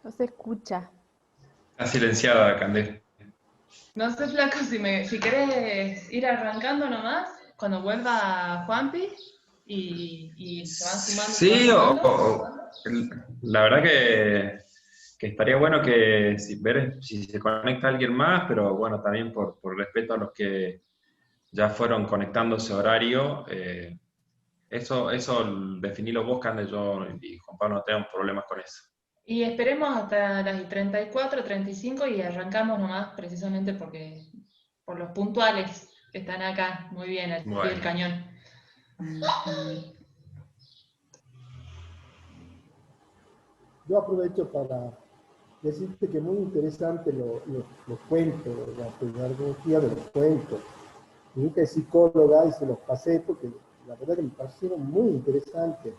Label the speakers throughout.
Speaker 1: No se escucha.
Speaker 2: Está silenciada, Candé.
Speaker 3: No sé, Flaco, si querés ir arrancando nomás, cuando vuelva Juanpi y se van sumando, se van
Speaker 2: Sí,
Speaker 3: sumando.
Speaker 2: la verdad que estaría bueno que ver si se conecta alguien más, pero bueno, también por respeto a los que ya fueron conectando ese horario, eso definilo vos, Cande, yo y Juan Pablo no tenemos problemas con eso.
Speaker 3: Y esperemos hasta las 34, 35 y arrancamos nomás precisamente por los puntuales que están acá, muy bien, al pie del
Speaker 2: Bueno,
Speaker 3: cañón.
Speaker 4: Yo aprovecho para decirte que muy interesante los cuentos, la pedagogía de los cuentos. Mi hija es psicóloga y se los pasé porque la verdad que me parecieron muy interesantes,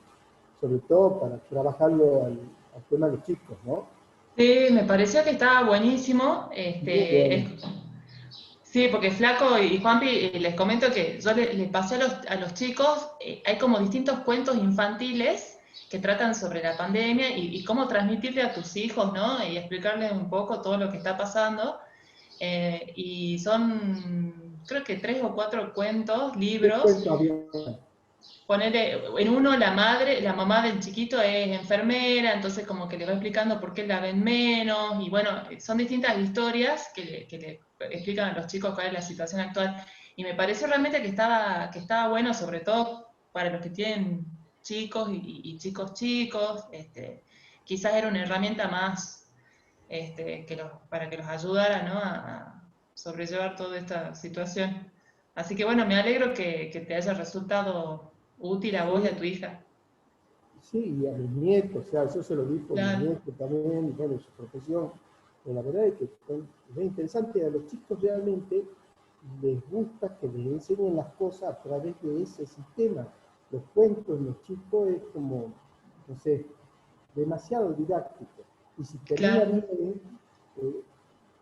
Speaker 4: sobre todo para trabajarlo al tema de los chicos, ¿no?
Speaker 3: Sí, me pareció que estaba buenísimo.
Speaker 4: Muy bueno.
Speaker 3: Sí, porque Flaco y Juanpi, les comento que yo les pasé a los chicos, hay como distintos cuentos infantiles que tratan sobre la pandemia y cómo transmitirle a tus hijos, ¿no? Y explicarles un poco todo lo que está pasando. Y son, creo que 3 o 4 cuentos,
Speaker 4: ¿Qué
Speaker 3: libros.
Speaker 4: cuento había?
Speaker 3: Ponerle, en uno la mamá del chiquito es enfermera, entonces como que le va explicando por qué la ven menos, y bueno, son distintas historias que le explican a los chicos cuál es la situación actual. Y me pareció realmente que estaba bueno, sobre todo para los que tienen chicos y chicos chicos, quizás era una herramienta más para que los ayudara, ¿no? A sobrellevar toda esta situación. Así que bueno, me alegro que te haya resultado útil a vos y a
Speaker 4: Sí,
Speaker 3: tu hija.
Speaker 4: sí, y a mis nietos, o sea, yo se lo di por mi
Speaker 3: Claro,
Speaker 4: nieto también, y bueno, su profesión. Pero la verdad es que es interesante, a los chicos realmente les gusta que les enseñen las cosas a través de ese sistema. Los cuentos, los chicos es como, no sé, demasiado didáctico. Y si termina
Speaker 3: claro.
Speaker 4: bien, eh,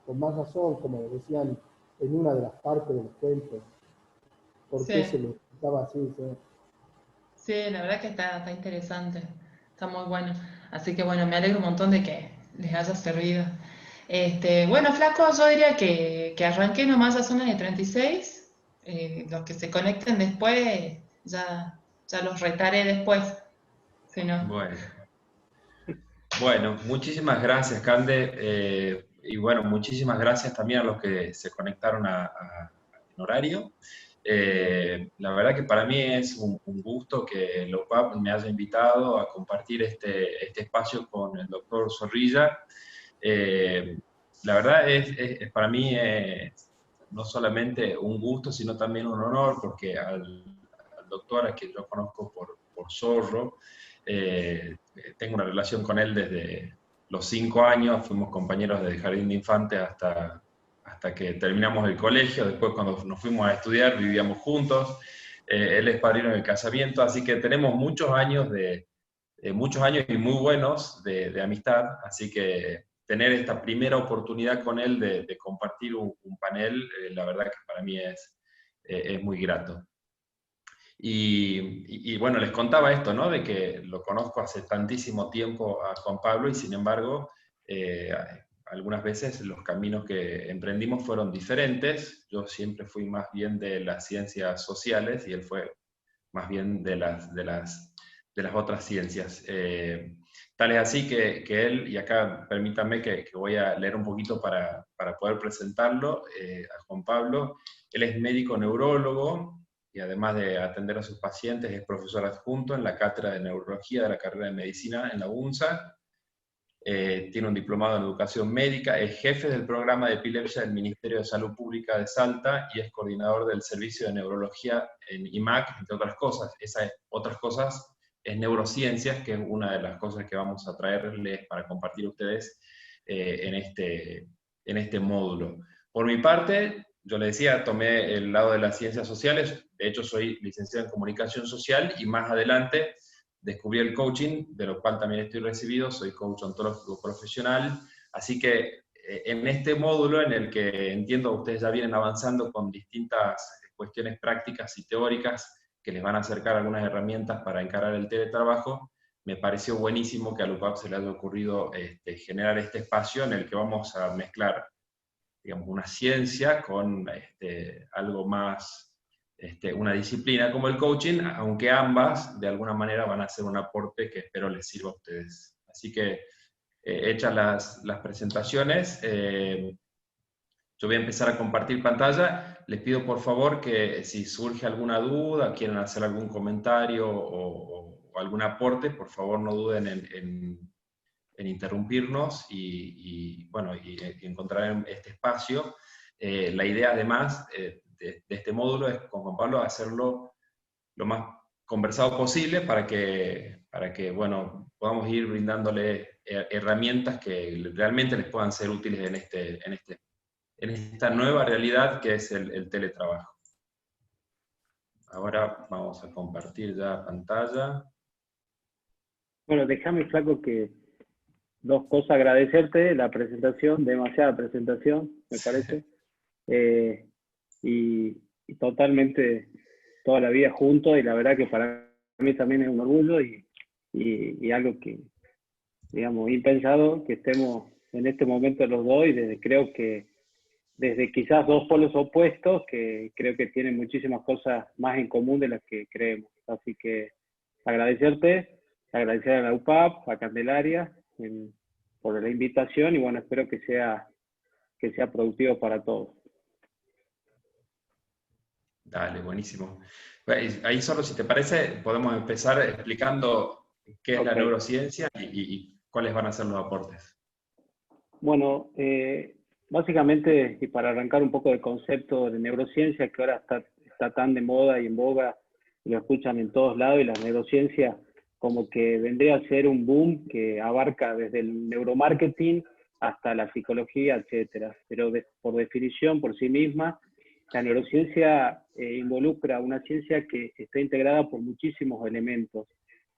Speaker 4: con más razón, como decían en una de las partes de los cuentos, por
Speaker 3: Sí,
Speaker 4: qué se les estaba así. ¿Sí?
Speaker 3: sí, la verdad que está interesante, está muy bueno. Así que bueno, me alegro un montón de que les haya servido. Bueno, Flaco, yo diría que arranqué nomás a zonas de 36. Los que se conecten después, ya los retaré después, si no.
Speaker 2: bueno. Bueno, muchísimas gracias, Cande. Y bueno, muchísimas gracias también a los que se conectaron en horario. La verdad que para mí es un gusto que la UPAP me haya invitado a compartir este espacio con el doctor Zorrilla. Eh, la verdad para mí no solamente un gusto, sino también un honor, porque al doctor, a quien yo conozco por Zorro, tengo una relación con él desde los 5 años, fuimos compañeros desde jardín de infantes hasta que terminamos el colegio, después cuando nos fuimos a estudiar vivíamos juntos, él es padrino del casamiento, así que tenemos muchos años y muy buenos de amistad, así que tener esta primera oportunidad con él de compartir un panel, la verdad que para mí es muy grato. Y bueno, les contaba esto, ¿no? De que lo conozco hace tantísimo tiempo a Juan Pablo y sin embargo, eh, algunas veces los caminos que emprendimos fueron diferentes. Yo siempre fui más bien de las ciencias sociales y él fue más bien de las otras ciencias. Tal es así que él, y acá permítanme que voy a leer un poquito para poder presentarlo, a Juan Pablo. Él es médico neurólogo y además de atender a sus pacientes es profesor adjunto en la cátedra de neurología de la carrera de medicina en la UNSA. Tiene un diplomado en educación médica, es jefe del programa de epilepsia del Ministerio de Salud Pública de Salta y es coordinador del servicio de neurología en IMAC, entre otras cosas. Esas otras cosas es neurociencias, que es una de las cosas que vamos a traerles para compartir ustedes en este módulo. Por mi parte, yo le decía, tomé el lado de las ciencias sociales, de hecho soy licenciado en comunicación social y más adelante descubrí el coaching, de lo cual también estoy recibido, soy coach ontológico profesional, así que en este módulo en el que entiendo ustedes ya vienen avanzando con distintas cuestiones prácticas y teóricas que les van a acercar algunas herramientas para encarar el teletrabajo, me pareció buenísimo que a LUPAP se le haya ocurrido generar este espacio en el que vamos a mezclar, digamos, una ciencia con algo más, una disciplina como el coaching, aunque ambas de alguna manera van a hacer un aporte que espero les sirva a ustedes. Así que, hechas las presentaciones, yo voy a empezar a compartir pantalla. Les pido por favor que si surge alguna duda, quieren hacer algún comentario o algún aporte, por favor no duden en interrumpirnos y encontrar este espacio. La idea además de este módulo es con Juan Pablo hacerlo lo más conversado posible para que podamos ir brindándole herramientas que realmente les puedan ser útiles en esta nueva realidad que es el teletrabajo. Ahora vamos a compartir ya pantalla.
Speaker 1: Bueno, déjame, Flaco, que dos cosas: agradecerte la presentación, demasiada presentación, me parece, y totalmente toda la vida juntos, y la verdad que para mí también es un orgullo y algo que, digamos, impensado que estemos en este momento los dos, y creo que desde quizás dos polos opuestos que creo que tienen muchísimas cosas más en común de las que creemos. Así que agradecerte, agradecer a la UPAP, a Candelaria, por la invitación, y bueno, espero que sea productivo para todos.
Speaker 2: Dale, buenísimo. Ahí solo, si te parece, podemos empezar explicando qué es la neurociencia y cuáles van a ser los aportes.
Speaker 1: Bueno, básicamente, y para arrancar un poco del concepto de neurociencia, que ahora está tan de moda y en boga, y lo escuchan en todos lados, y la neurociencia como que vendría a ser un boom que abarca desde el neuromarketing hasta la psicología, etcétera. Pero por definición, por sí misma, la neurociencia involucra una ciencia que está integrada por muchísimos elementos.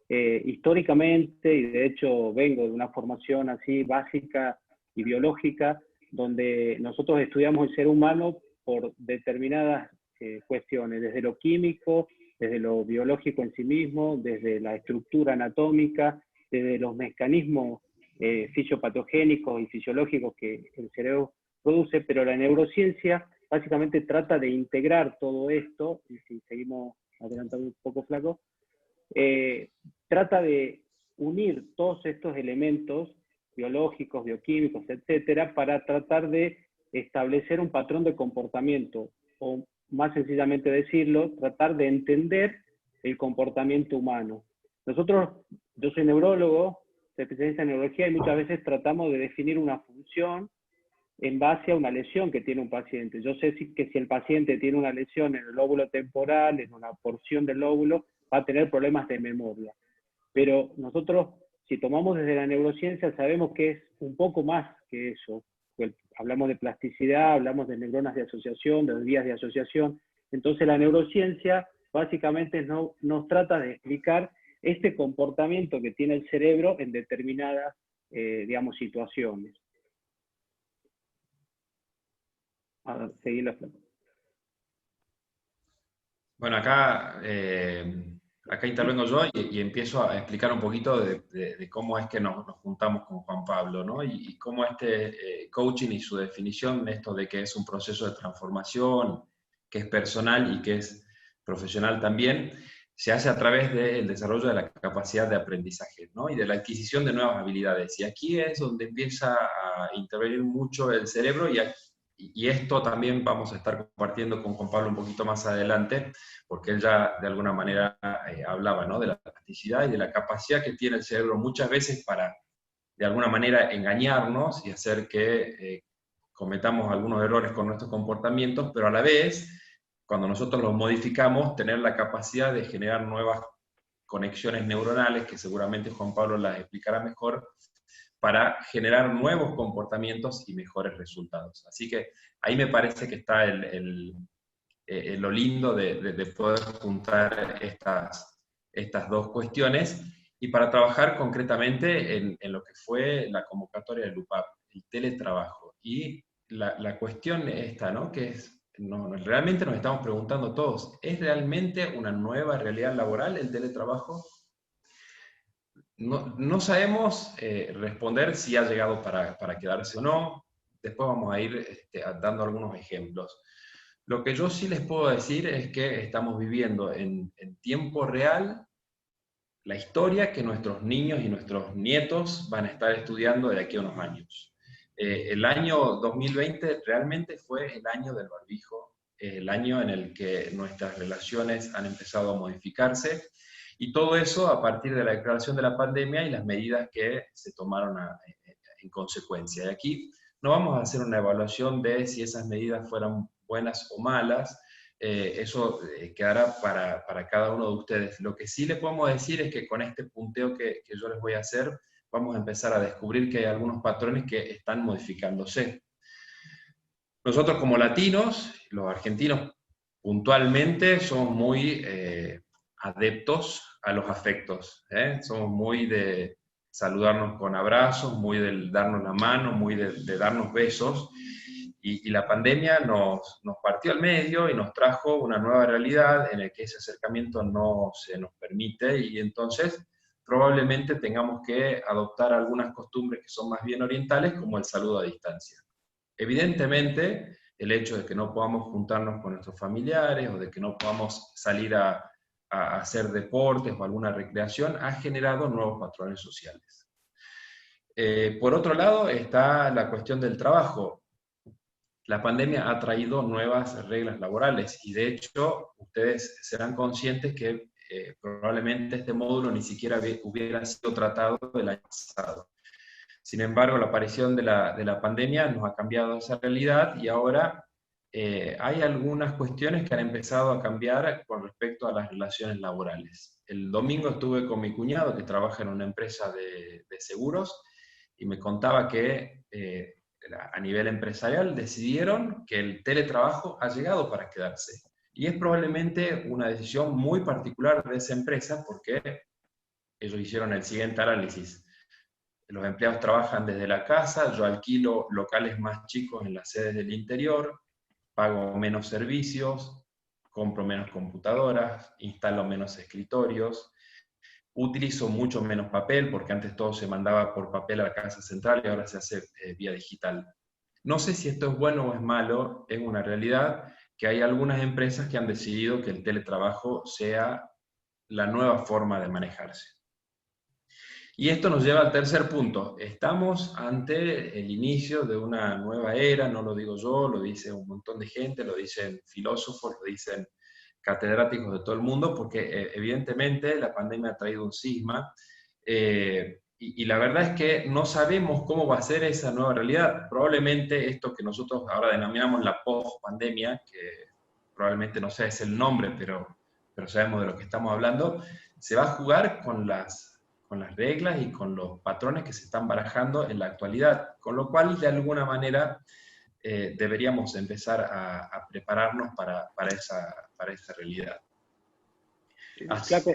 Speaker 1: Históricamente, y de hecho vengo de una formación así básica y biológica, donde nosotros estudiamos el ser humano por determinadas cuestiones, desde lo químico, desde lo biológico en sí mismo, desde la estructura anatómica, desde los mecanismos fisiopatogénicos y fisiológicos que el cerebro produce, pero la neurociencia básicamente trata de integrar todo esto, y si seguimos adelantando un poco, Flaco, trata de unir todos estos elementos biológicos, bioquímicos, etcétera, para tratar de establecer un patrón de comportamiento, o más sencillamente decirlo, tratar de entender el comportamiento humano. Yo soy neurólogo, soy especialista en neurología, y muchas veces tratamos de definir una función en base a una lesión que tiene un paciente. Yo sé que si el paciente tiene una lesión en el lóbulo temporal, en una porción del lóbulo, va a tener problemas de memoria. Pero nosotros, si tomamos desde la neurociencia, sabemos que es un poco más que eso. Hablamos de plasticidad, hablamos de neuronas de asociación, de vías de asociación. Entonces la neurociencia básicamente nos trata de explicar este comportamiento que tiene el cerebro en determinadas, digamos, situaciones. A seguir la planta.
Speaker 2: Bueno, acá intervengo yo y empiezo a explicar un poquito de cómo es que nos juntamos con Juan Pablo, ¿no? Y cómo coaching y su definición, esto de que es un proceso de transformación, que es personal y que es profesional también, se hace a través del desarrollo de la capacidad de aprendizaje, ¿no? Y de la adquisición de nuevas habilidades. Y aquí es donde empieza a intervenir mucho el cerebro, y esto también vamos a estar compartiendo con Juan Pablo un poquito más adelante, porque él ya de alguna manera hablaba, ¿no?, de la plasticidad y de la capacidad que tiene el cerebro muchas veces para, de alguna manera, engañarnos y hacer que cometamos algunos errores con nuestros comportamientos, pero a la vez, cuando nosotros los modificamos, tener la capacidad de generar nuevas conexiones neuronales, que seguramente Juan Pablo las explicará mejor, para generar nuevos comportamientos y mejores resultados. Así que ahí me parece que está lo lindo de poder juntar estas dos cuestiones, y para trabajar concretamente en lo que fue la convocatoria del UPAP, el teletrabajo. Y la cuestión esta, ¿no?, que realmente nos estamos preguntando todos, ¿es realmente una nueva realidad laboral el teletrabajo? no sabemos responder si ha llegado para quedarse o no. Después vamos a ir dando algunos ejemplos. Lo que yo sí les puedo decir es que estamos viviendo en tiempo real la historia que nuestros niños y nuestros nietos van a estar estudiando de aquí a unos años. El año 2020 realmente fue el año del barbijo, el año en el que nuestras relaciones han empezado a modificarse, y todo eso a partir de la declaración de la pandemia y las medidas que se tomaron en consecuencia. Y aquí no vamos a hacer una evaluación de si esas medidas fueron buenas o malas, eso quedará para cada uno de ustedes. Lo que sí le podemos decir es que con este punteo que yo les voy a hacer, vamos a empezar a descubrir que hay algunos patrones que están modificándose. Nosotros como latinos, los argentinos puntualmente, somos muy adeptos a los afectos, somos muy de saludarnos con abrazos, muy de darnos la mano, muy de darnos besos, y la pandemia nos partió al medio y nos trajo una nueva realidad en la que ese acercamiento no se nos permite, y entonces probablemente tengamos que adoptar algunas costumbres que son más bien orientales, como el saludo a distancia. Evidentemente, el hecho de que no podamos juntarnos con nuestros familiares o de que no podamos salir a hacer deportes o alguna recreación ha generado nuevos patrones sociales. Por otro lado está la cuestión del trabajo. La pandemia ha traído nuevas reglas laborales y de hecho ustedes serán conscientes que probablemente este módulo ni siquiera hubiera sido tratado el año pasado. Sin embargo, la aparición de la pandemia nos ha cambiado esa realidad y ahora hay algunas cuestiones que han empezado a cambiar con respecto a las relaciones laborales. El domingo estuve con mi cuñado que trabaja en una empresa de seguros y me contaba que a nivel empresarial decidieron que el teletrabajo ha llegado para quedarse. Y es probablemente una decisión muy particular de esa empresa porque ellos hicieron el siguiente análisis. Los empleados trabajan desde la casa, yo alquilo locales más chicos en las sedes del interior, pago menos servicios, compro menos computadoras, instalo menos escritorios, utilizo mucho menos papel, porque antes todo se mandaba por papel a la casa central y ahora se hace vía digital. No sé si esto es bueno o es malo, es una realidad que hay algunas empresas que han decidido que el teletrabajo sea la nueva forma de manejarse. Y esto nos lleva al tercer punto. Estamos ante el inicio de una nueva era, no lo digo yo, lo dice un montón de gente, lo dicen filósofos, lo dicen catedráticos de todo el mundo, porque evidentemente la pandemia ha traído un cisma, y la verdad es que no sabemos cómo va a ser esa nueva realidad. Probablemente esto que nosotros ahora denominamos la post-pandemia, que probablemente no sea ese el nombre, pero sabemos de lo que estamos hablando, se va a jugar con las reglas y con los patrones que se están barajando en la actualidad, con lo cual de alguna manera deberíamos empezar a prepararnos para esa realidad.
Speaker 1: Flaco,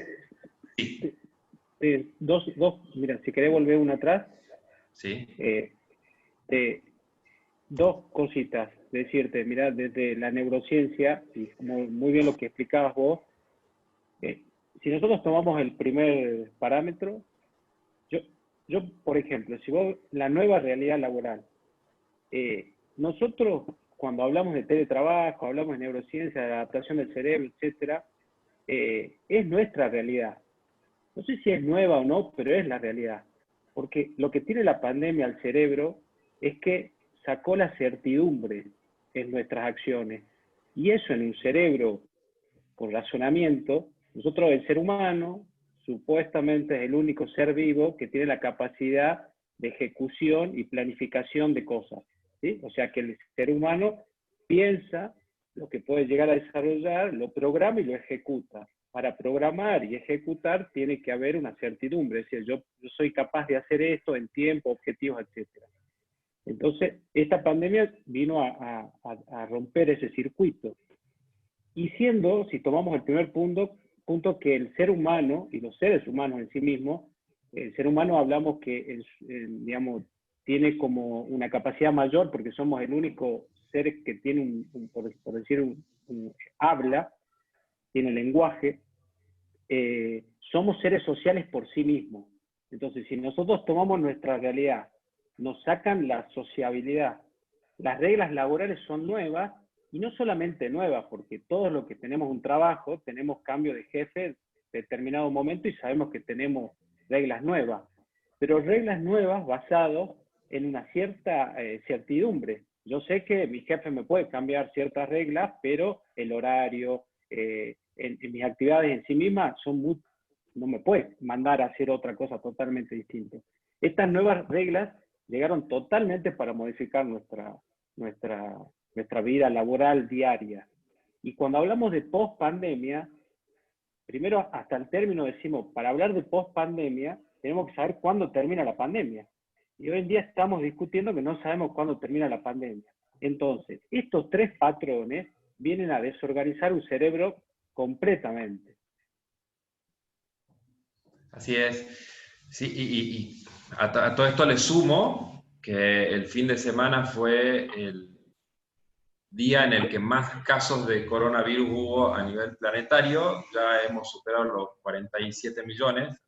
Speaker 2: Sí.
Speaker 1: mira, si querés volver una atrás,
Speaker 2: Sí.
Speaker 1: Dos cositas, decirte, mira, desde la neurociencia, y como muy bien lo que explicabas vos, si nosotros tomamos el primer parámetro, yo por ejemplo, si vos, la nueva realidad laboral, nosotros cuando hablamos de teletrabajo, hablamos de neurociencia, de adaptación del cerebro, etcétera, es nuestra realidad. No sé si es nueva o no, pero es la realidad. Porque lo que tiene la pandemia al cerebro es que sacó la certidumbre en nuestras acciones. Y eso en un cerebro, por razonamiento, nosotros, el ser humano, supuestamente es el único ser vivo que tiene la capacidad de ejecución y planificación de cosas, ¿sí? O sea que el ser humano piensa lo que puede llegar a desarrollar, lo programa y lo ejecuta. Para programar y ejecutar tiene que haber una certidumbre, es decir, yo soy capaz de hacer esto en tiempo, objetivos, etc. Entonces, esta pandemia vino a romper ese circuito. Y siendo, si tomamos el primer punto que el ser humano y los seres humanos en sí mismos, el ser humano hablamos que digamos, tiene como una capacidad mayor porque somos el único ser que tiene, por decir, un habla, tiene lenguaje. Somos seres sociales por sí mismos. Entonces, si nosotros tomamos nuestra realidad, nos sacan la sociabilidad, las reglas laborales son nuevas, y no solamente nuevas, porque todos los que tenemos un trabajo, tenemos cambio de jefe en determinado momento y sabemos que tenemos reglas nuevas, pero reglas nuevas basadas en una cierta certidumbre. Yo sé que mi jefe me puede cambiar ciertas reglas, pero el horario, en mis actividades en sí mismas no me puede mandar a hacer otra cosa totalmente distinta. Estas nuevas reglas llegaron totalmente para modificar nuestra vida laboral diaria. Y cuando hablamos de post-pandemia, primero hasta el término decimos, para hablar de post-pandemia, tenemos que saber cuándo termina la pandemia. Y hoy en día estamos discutiendo que no sabemos cuándo termina la pandemia. Entonces, estos tres patrones vienen a desorganizar un cerebro completamente.
Speaker 2: Así es. Sí, y a todo esto le sumo que el fin de semana fue el día en el que más casos de coronavirus hubo a nivel planetario. Ya hemos superado los 47 millones.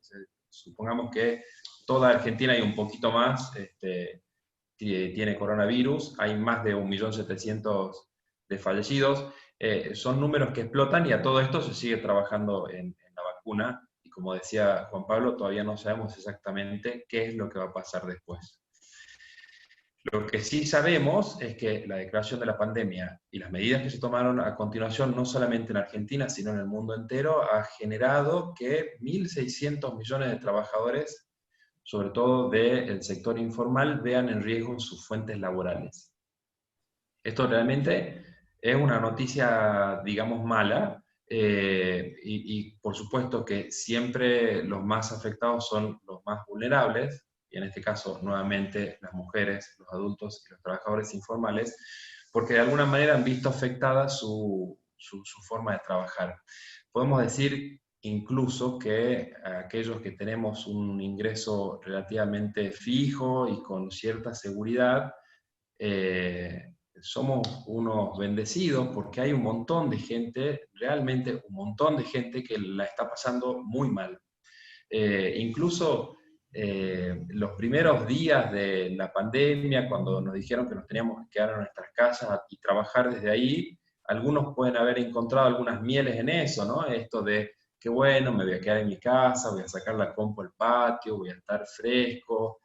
Speaker 2: Supongamos que toda Argentina y un poquito más tiene coronavirus. Hay más de 1.700.000 de fallecidos. Son números que explotan, y a todo esto se sigue trabajando en la vacuna. Y como decía Juan Pablo, todavía no sabemos exactamente qué es lo que va a pasar después. Lo que sí sabemos es que la declaración de la pandemia y las medidas que se tomaron a continuación, no solamente en Argentina, sino en el mundo entero, ha generado que 1.600 millones de trabajadores, sobre todo del sector informal, vean en riesgo sus fuentes laborales. Esto realmente es una noticia, digamos, mala, y por supuesto que siempre los más afectados son los más vulnerables, y en este caso, nuevamente, las mujeres, los adultos y los trabajadores informales, porque de alguna manera han visto afectada su forma de trabajar. Podemos decir incluso que aquellos que tenemos un ingreso relativamente fijo y con cierta seguridad, somos unos bendecidos, porque hay un montón de gente, realmente un montón de gente que la está pasando muy mal. Incluso los primeros días de la pandemia, cuando nos dijeron que nos teníamos que quedar en nuestras casas y trabajar desde ahí, algunos pueden haber encontrado algunas mieles en eso, ¿no? Esto de que bueno, me voy a quedar en mi casa, voy a sacar la compu al patio, voy a estar fresco,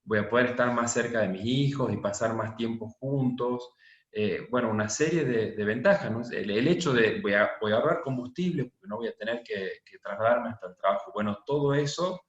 Speaker 2: voy a poder estar más cerca de mis hijos y pasar más tiempo juntos. Bueno, una serie de ventajas, ¿no? El hecho de voy a ahorrar combustible porque no voy a tener que trasladarme hasta el trabajo. Bueno, todo eso,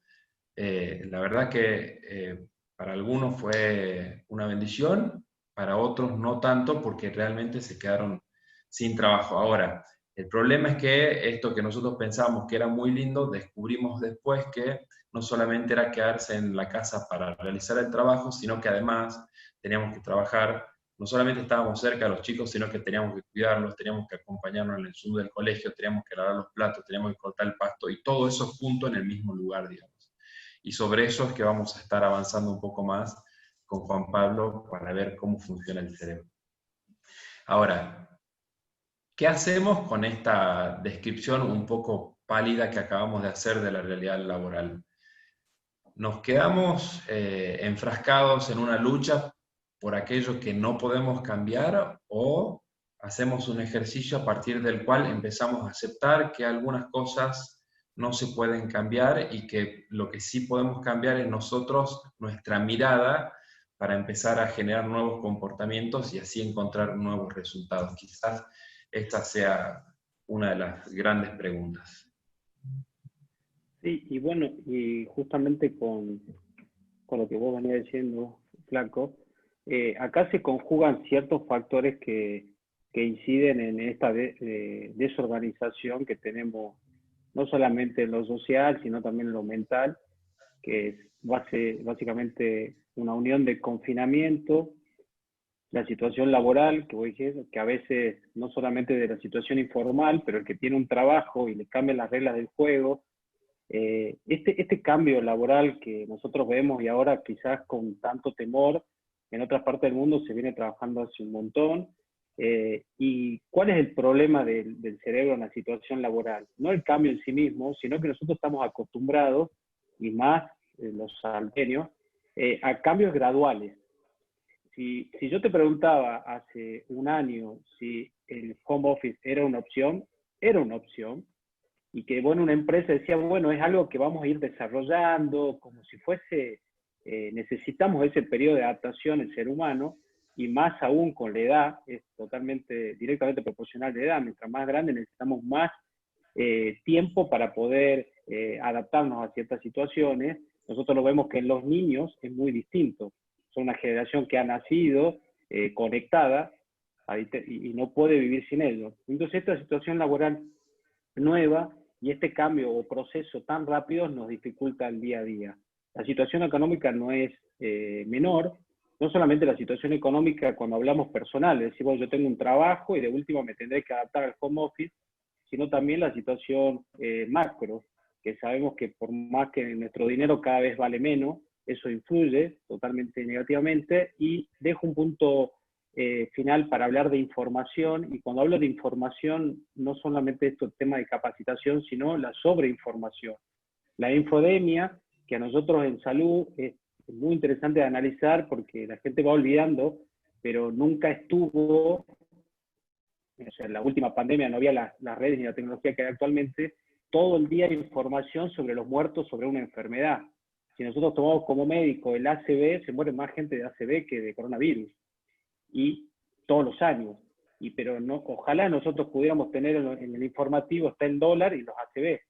Speaker 2: la verdad que para algunos fue una bendición, para otros no tanto, porque realmente se quedaron sin trabajo. Ahora, el problema es que esto que nosotros pensábamos que era muy lindo, descubrimos después que no solamente era quedarse en la casa para realizar el trabajo, sino que además teníamos que trabajar. No solamente estábamos cerca de los chicos, sino que teníamos que cuidarlos, teníamos que acompañarnos en el Zoom del colegio, teníamos que lavar los platos, teníamos que cortar el pasto, y todo eso junto en el mismo lugar, digamos. Y sobre eso es que vamos a estar avanzando un poco más con Juan Pablo para ver cómo funciona el cerebro. Ahora, ¿qué hacemos con esta descripción un poco pálida que acabamos de hacer de la realidad laboral? ¿Nos quedamos enfrascados en una lucha por aquello que no podemos cambiar, o hacemos un ejercicio a partir del cual empezamos a aceptar que algunas cosas no se pueden cambiar y que lo que sí podemos cambiar es nosotros, nuestra mirada, para empezar a generar nuevos comportamientos y así encontrar nuevos resultados? Quizás esta sea una de las grandes preguntas.
Speaker 1: Sí, y bueno, y justamente con lo que vos venías diciendo, Flaco, acá se conjugan ciertos factores que inciden en esta desorganización que tenemos, no solamente en lo social, sino también en lo mental, que es básicamente una unión de confinamiento, la situación laboral, que vos dijiste, que a veces no solamente de la situación informal, pero el que tiene un trabajo y le cambian las reglas del juego. Este cambio laboral que nosotros vemos y ahora quizás con tanto temor, en otras partes del mundo se viene trabajando hace un montón. ¿Y cuál es el problema del cerebro en la situación laboral? No el cambio en sí mismo, sino que nosotros estamos acostumbrados y más los salteños, a cambios graduales. Si yo te preguntaba hace un año si el home office era una opción, y que, bueno, una empresa decía, bueno, es algo que vamos a ir desarrollando, como si fuese, necesitamos ese periodo de adaptación el ser humano, y más aún con la edad, es totalmente, directamente proporcional de edad, mientras más grande necesitamos más tiempo para poder adaptarnos a ciertas situaciones. Nosotros lo vemos que en los niños es muy distinto. Son una generación que ha nacido conectada y no puede vivir sin ellos. Entonces esta situación laboral nueva y este cambio o proceso tan rápido nos dificulta el día a día. La situación económica no es menor, no solamente la situación económica cuando hablamos personal, es decir, bueno, yo tengo un trabajo y de última me tendré que adaptar al home office, sino también la situación macro, que sabemos que por más que nuestro dinero cada vez vale menos, eso influye totalmente negativamente. Y dejo un punto final para hablar de información, y cuando hablo de información, no solamente esto es tema de capacitación, sino la sobreinformación. La infodemia, que a nosotros en salud es muy interesante de analizar porque la gente va olvidando, pero nunca estuvo, o sea, en la última pandemia no había las redes ni la tecnología que hay actualmente, todo el día información sobre los muertos sobre una enfermedad. Si nosotros tomamos como médico el ACV, se muere más gente de ACV que de coronavirus, y todos los años. Pero no, ojalá nosotros pudiéramos tener en el informativo, está el dólar y los ACV,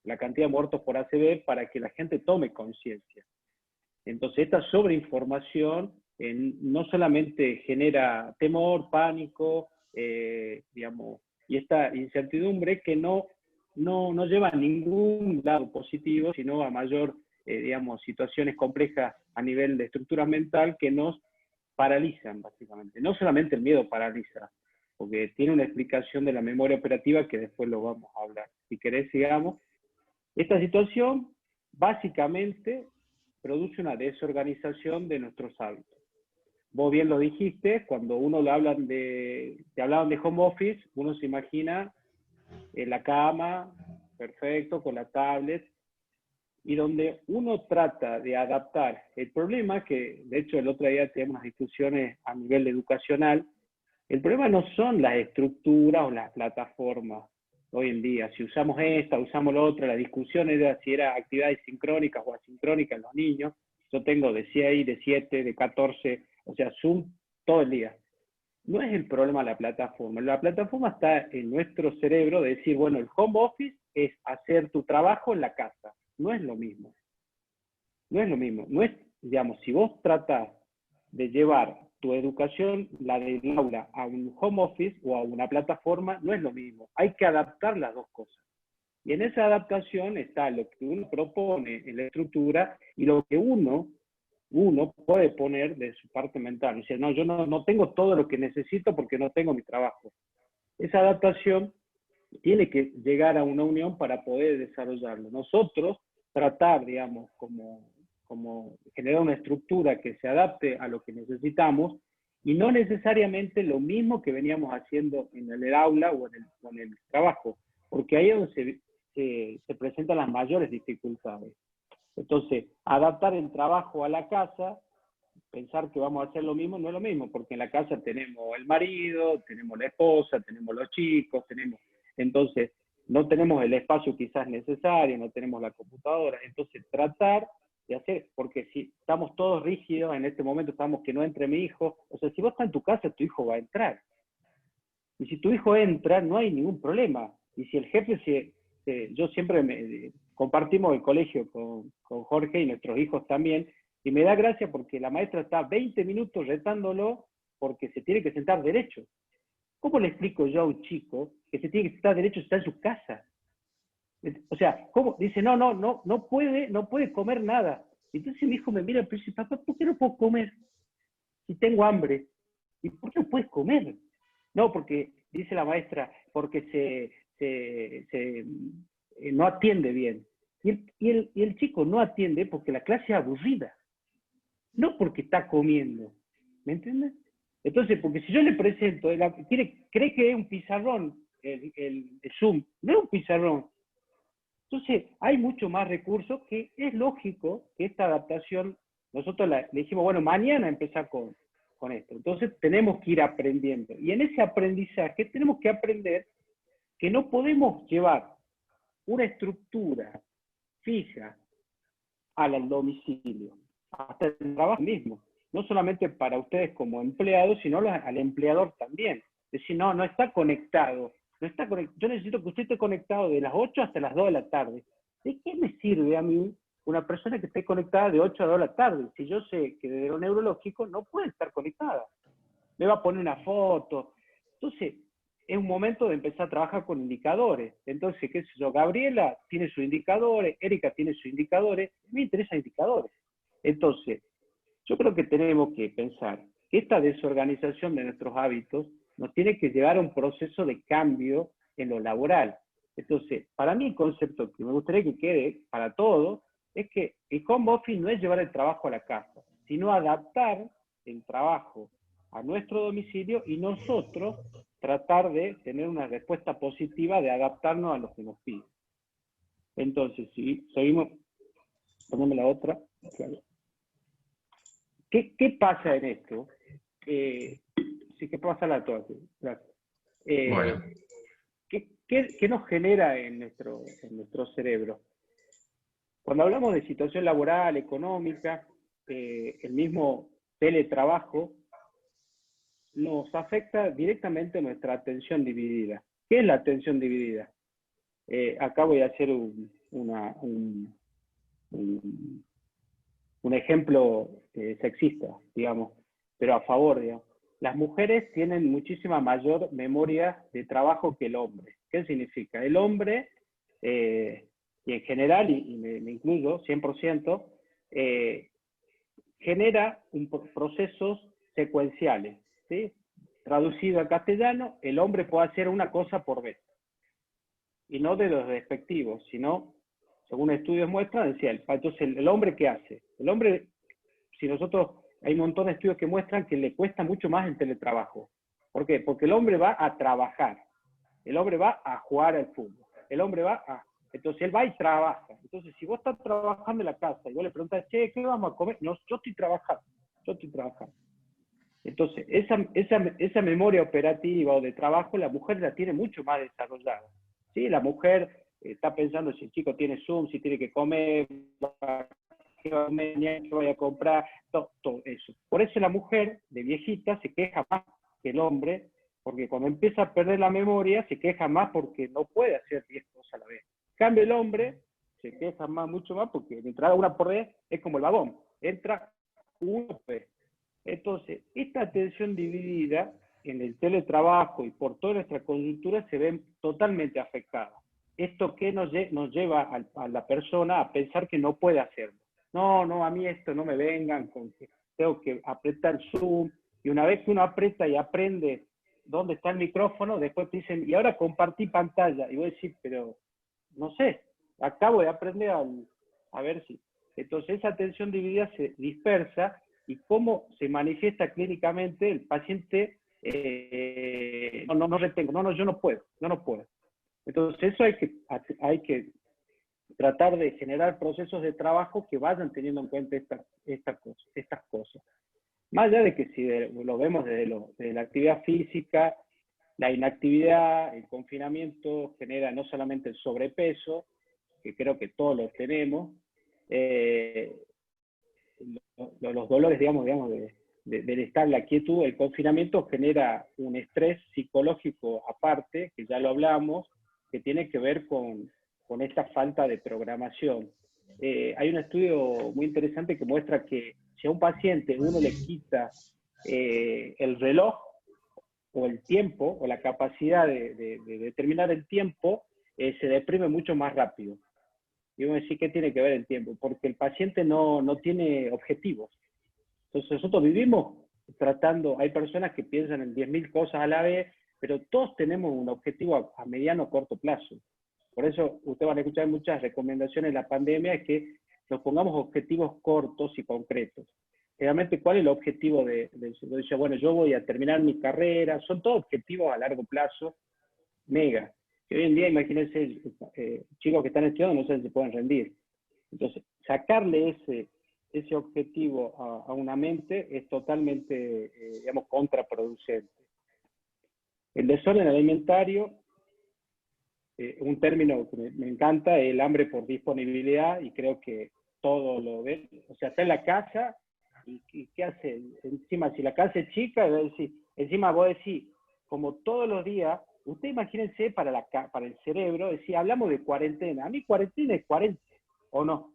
Speaker 1: la cantidad de muertos por ACV, para que la gente tome conciencia. Entonces esta sobreinformación no solamente genera temor, pánico, digamos, y esta incertidumbre que no lleva a ningún lado positivo, sino a mayor, digamos, situaciones complejas a nivel de estructura mental que nos paralizan, básicamente. No solamente el miedo paraliza, porque tiene una explicación de la memoria operativa que después lo vamos a hablar. Si querés, sigamos. Esta situación, básicamente, produce una desorganización de nuestros hábitos. Vos bien lo dijiste, cuando uno te hablaban de home office, uno se imagina en la cama, perfecto, con la tablet, y donde uno trata de adaptar el problema, que de hecho el otro día teníamos unas discusiones a nivel educacional, el problema no son las estructuras o las plataformas hoy en día, si usamos esta, usamos la otra, la discusión era si era actividades sincrónicas o asincrónicas en los niños. Yo tengo de 6, de 7, de 14, o sea, Zoom todo el día. No es el problema la plataforma está en nuestro cerebro de decir, bueno, el home office es hacer tu trabajo en la casa. No es lo mismo. No es lo mismo. No es, digamos, si vos tratás de llevar tu educación, la del aula, a un home office o a una plataforma, no es lo mismo. Hay que adaptar las dos cosas. Y en esa adaptación está lo que uno propone en la estructura y lo que uno puede poner de su parte mental. Dice, no, yo no tengo todo lo que necesito porque no tengo mi trabajo. Esa adaptación tiene que llegar a una unión para poder desarrollarlo. Nosotros tratar, digamos, como generar una estructura que se adapte a lo que necesitamos y no necesariamente lo mismo que veníamos haciendo en el aula o en el trabajo, porque ahí es donde se presentan las mayores dificultades. Entonces, adaptar el trabajo a la casa, pensar que vamos a hacer lo mismo, no es lo mismo, porque en la casa tenemos el marido, tenemos la esposa, tenemos los chicos, entonces no tenemos el espacio quizás necesario, no tenemos la computadora. Entonces, tratar de hacer, porque si estamos todos rígidos, en este momento estamos que no entre mi hijo, o sea, si vos estás en tu casa, tu hijo va a entrar. Y si tu hijo entra, no hay ningún problema. Y si el jefe yo siempre compartimos el colegio con Jorge y nuestros hijos también, y me da gracia porque la maestra está 20 minutos retándolo porque se tiene que sentar derecho. ¿Cómo le explico yo a un chico que se tiene que sentar derecho si está en su casa? O sea, ¿cómo? Dice, no puede comer nada. Entonces mi hijo me mira y dice, papá, ¿por qué no puedo comer? Si tengo hambre. ¿Y por qué no puedes comer? No, porque, dice la maestra, porque no atiende bien. Y el chico no atiende porque la clase es aburrida. No porque está comiendo. ¿Me entiendes? Entonces, porque si yo le presento, cree que es un pizarrón el Zoom. No es un pizarrón. Entonces, hay mucho más recursos que es lógico que esta adaptación, nosotros le dijimos, bueno, mañana empezar con esto. Entonces, tenemos que ir aprendiendo. Y en ese aprendizaje tenemos que aprender que no podemos llevar una estructura fija al domicilio, hasta el trabajo mismo. No solamente para ustedes como empleados, sino al empleador también. Es decir, no está conectado. Yo necesito que usted esté conectado de las 8 hasta las 2 de la tarde. ¿De qué me sirve a mí una persona que esté conectada de 8 a 2 de la tarde? Si yo sé que de lo neurológico no puede estar conectada. Me va a poner una foto. Entonces, es un momento de empezar a trabajar con indicadores. Entonces, qué sé yo, Gabriela tiene sus indicadores, Erika tiene sus indicadores, me interesan indicadores. Entonces, yo creo que tenemos que pensar que esta desorganización de nuestros hábitos nos tiene que llevar a un proceso de cambio en lo laboral. Entonces, para mí el concepto que me gustaría que quede para todos es que el home office no es llevar el trabajo a la casa, sino adaptar el trabajo a nuestro domicilio y nosotros tratar de tener una respuesta positiva de adaptarnos a lo que nos piden. Entonces, si seguimos, ponemos la otra. Claro. ¿Qué pasa en esto? Sí, ¿qué pasa la toda? Gracias.
Speaker 2: Bueno.
Speaker 1: ¿Qué nos genera en nuestro cerebro? Cuando hablamos de situación laboral, económica, el mismo teletrabajo, nos afecta directamente nuestra atención dividida. ¿Qué es la atención dividida? Acá voy a hacer un ejemplo sexista, digamos, pero a favor, digamos. Las mujeres tienen muchísima mayor memoria de trabajo que el hombre. ¿Qué significa? El hombre, y en general, y me incluyo 100%, genera procesos secuenciales, ¿sí? Traducido al castellano, el hombre puede hacer una cosa por vez. Y no de los despectivos, sino, según estudios muestran, decía, entonces el hombre ¿qué hace? El hombre, si nosotros, hay un montón de estudios que muestran que le cuesta mucho más el teletrabajo. ¿Por qué? Porque el hombre va a trabajar, el hombre va a jugar al fútbol, el hombre va a... Entonces él va y trabaja. Entonces si vos estás trabajando en la casa y vos le preguntas, che, ¿qué vamos a comer? No, yo estoy trabajando. Entonces esa memoria operativa o de trabajo la mujer la tiene mucho más desarrollada. ¿Sí? La mujer está pensando si el chico tiene Zoom, si tiene que comer, qué voy a comprar, todo eso. Por eso la mujer de viejita se queja más que el hombre, porque cuando empieza a perder la memoria se queja más porque no puede hacer 10 cosas a la vez. En cambio el hombre se queja mucho más porque mientras una por vez es como el vagón, entra uno por vez. Entonces, esta atención dividida en el teletrabajo y por toda nuestra coyuntura se ve totalmente afectada. ¿Esto qué nos lleva a la persona a pensar que no puede hacerlo? No, a mí esto no me vengan con que tengo que apretar Zoom, y una vez que uno aprieta y aprende dónde está el micrófono, después te dicen, y ahora compartí pantalla, y voy a decir, pero no sé, acabo de aprender a ver si... Entonces esa atención dividida se dispersa, y cómo se manifiesta clínicamente el paciente, no retengo, yo no puedo. Entonces eso hay que tratar de generar procesos de trabajo que vayan teniendo en cuenta estas cosas. Más allá de que si lo vemos desde la actividad física, la inactividad, el confinamiento genera no solamente el sobrepeso, que creo que todos los tenemos, los dolores, digamos del estar, la quietud, el confinamiento genera un estrés psicológico aparte, que ya lo hablamos, que tiene que ver con esta falta de programación. Hay un estudio muy interesante que muestra que si a un paciente uno le quita el reloj o el tiempo, o la capacidad de determinar el tiempo, se deprime mucho más rápido. Y uno dice, ¿qué tiene que ver el tiempo? Porque el paciente no tiene objetivos. Entonces nosotros vivimos tratando, hay personas que piensan en 10.000 cosas a la vez, pero todos tenemos un objetivo a mediano o corto plazo. Por eso ustedes van a escuchar muchas recomendaciones en la pandemia, es que nos pongamos objetivos cortos y concretos. Realmente, ¿cuál es el objetivo bueno, yo voy a terminar mi carrera? Son todos objetivos a largo plazo, mega. que hoy en día, imagínense, chicos que están estudiando no sé si se pueden rendir. Entonces, sacarle ese objetivo a una mente es totalmente, digamos, contraproducente. El desorden alimentario, un término que me encanta, el hambre por disponibilidad, y creo que todo lo ven. O sea, está en la casa, y ¿qué hace? Encima, si la casa es chica, encima vos decís, como todos los días, usted imagínense para el cerebro, decir, hablamos de cuarentena. A mí cuarentena es 40, ¿o no?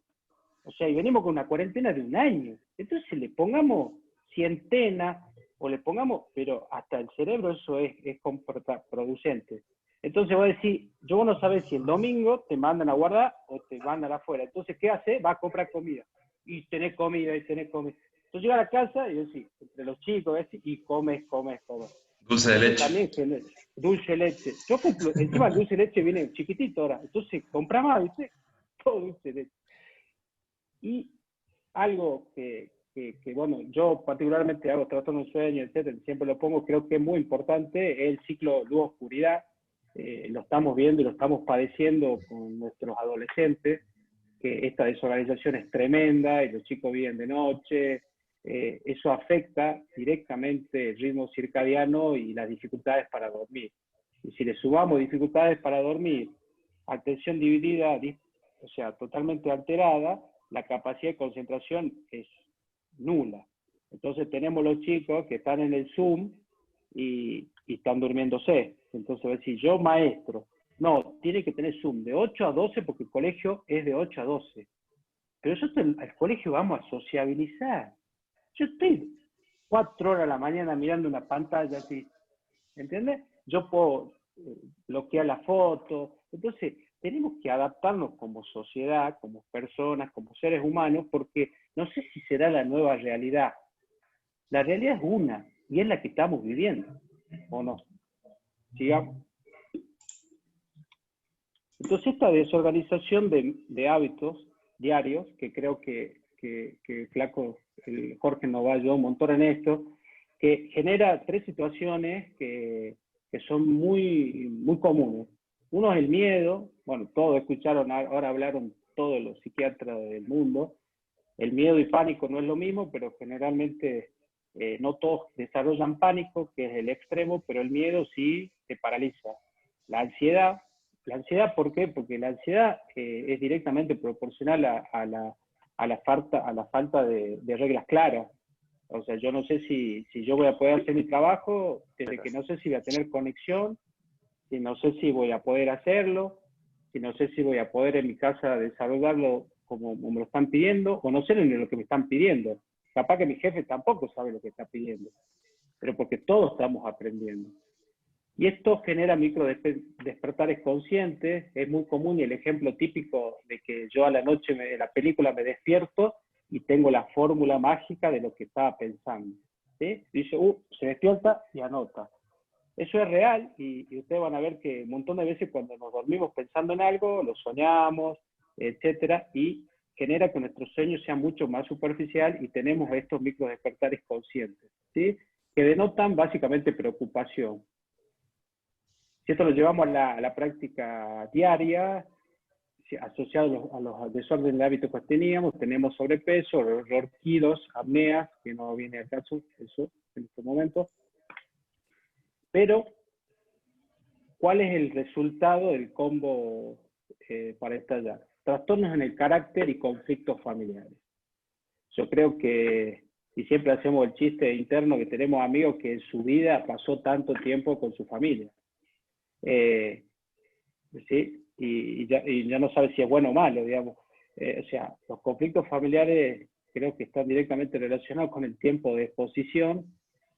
Speaker 1: O sea, y venimos con una cuarentena de un año. Entonces le pongamos cientena, o le pongamos, pero hasta el cerebro eso es contraproducente. Entonces vos decís, yo no sabés si el domingo te mandan a guardar o te mandan afuera. Entonces, ¿qué hace? Va a comprar comida. Y tenés comida, y tenés comida. Entonces llega a la casa y decís, entre los chicos, y comes.
Speaker 2: Dulce de leche.
Speaker 1: También dulce de leche. Yo compro, encima el dulce de leche viene chiquitito ahora. Entonces compra más, ¿viste? Todo dulce de leche. Y algo que bueno, yo particularmente hago trastorno de sueño, etcétera, siempre lo pongo, creo que es muy importante, es el ciclo luz-oscuridad. Lo estamos viendo y lo estamos padeciendo con nuestros adolescentes, que esta desorganización es tremenda y los chicos viven de noche. Eso afecta directamente el ritmo circadiano y las dificultades para dormir. Y si le sumamos dificultades para dormir, atención dividida, o sea, totalmente alterada, la capacidad de concentración es nula. Entonces tenemos los chicos que están en el Zoom y están durmiéndose. Entonces, a ver si yo, maestro, no, tiene que tener Zoom de 8 a 12 porque el colegio es de 8 a 12. Pero nosotros al colegio vamos a sociabilizar. Yo estoy 4 horas a la mañana mirando una pantalla así, ¿entiendes? Yo puedo bloquear la foto. Entonces, tenemos que adaptarnos como sociedad, como personas, como seres humanos, porque no sé si será la nueva realidad. La realidad es una, y es la que estamos viviendo, ¿o no? Sigamos. Entonces, esta desorganización de hábitos diarios, que creo que Flaco, Jorge nos va a ayudar un montón en esto, que genera 3 situaciones que son muy, muy comunes. Uno es el miedo, bueno, todos escucharon, ahora hablaron todos los psiquiatras del mundo. El miedo y pánico no es lo mismo, pero generalmente no todos desarrollan pánico, que es el extremo, pero el miedo sí te paraliza. La ansiedad, ¿por qué? Porque la ansiedad es directamente proporcional a la falta de reglas claras. O sea, yo no sé si yo voy a poder hacer mi trabajo, desde que no sé si voy a tener conexión, si no sé si voy a poder hacerlo, si no sé si voy a poder en mi casa desarrollarlo como me lo están pidiendo, o no sé ni lo que me están pidiendo. Capaz que mi jefe tampoco sabe lo que está pidiendo, pero porque todos estamos aprendiendo. Y esto genera micro despertares conscientes. Es muy común, y el ejemplo típico de que yo a la noche en la película me despierto y tengo la fórmula mágica de lo que estaba pensando. ¿Sí? Dice, se despierta y anota. Eso es real, y ustedes van a ver que un montón de veces cuando nos dormimos pensando en algo, lo soñamos, etcétera, y genera que nuestro sueño sea mucho más superficial y tenemos estos micro despertares conscientes, ¿sí? Que denotan básicamente preocupación. Si esto lo llevamos a la práctica diaria, asociado a los desórdenes de hábitos que teníamos, tenemos sobrepeso, ronquidos, apneas, que no viene al caso eso en este momento. Pero, ¿cuál es el resultado del combo para estallar? Trastornos en el carácter y conflictos familiares. Yo creo que, y siempre hacemos el chiste interno, que tenemos amigos que en su vida pasó tanto tiempo con su familia. ¿Sí? Y ya no sabe si es bueno o malo, digamos. O sea, los conflictos familiares creo que están directamente relacionados con el tiempo de exposición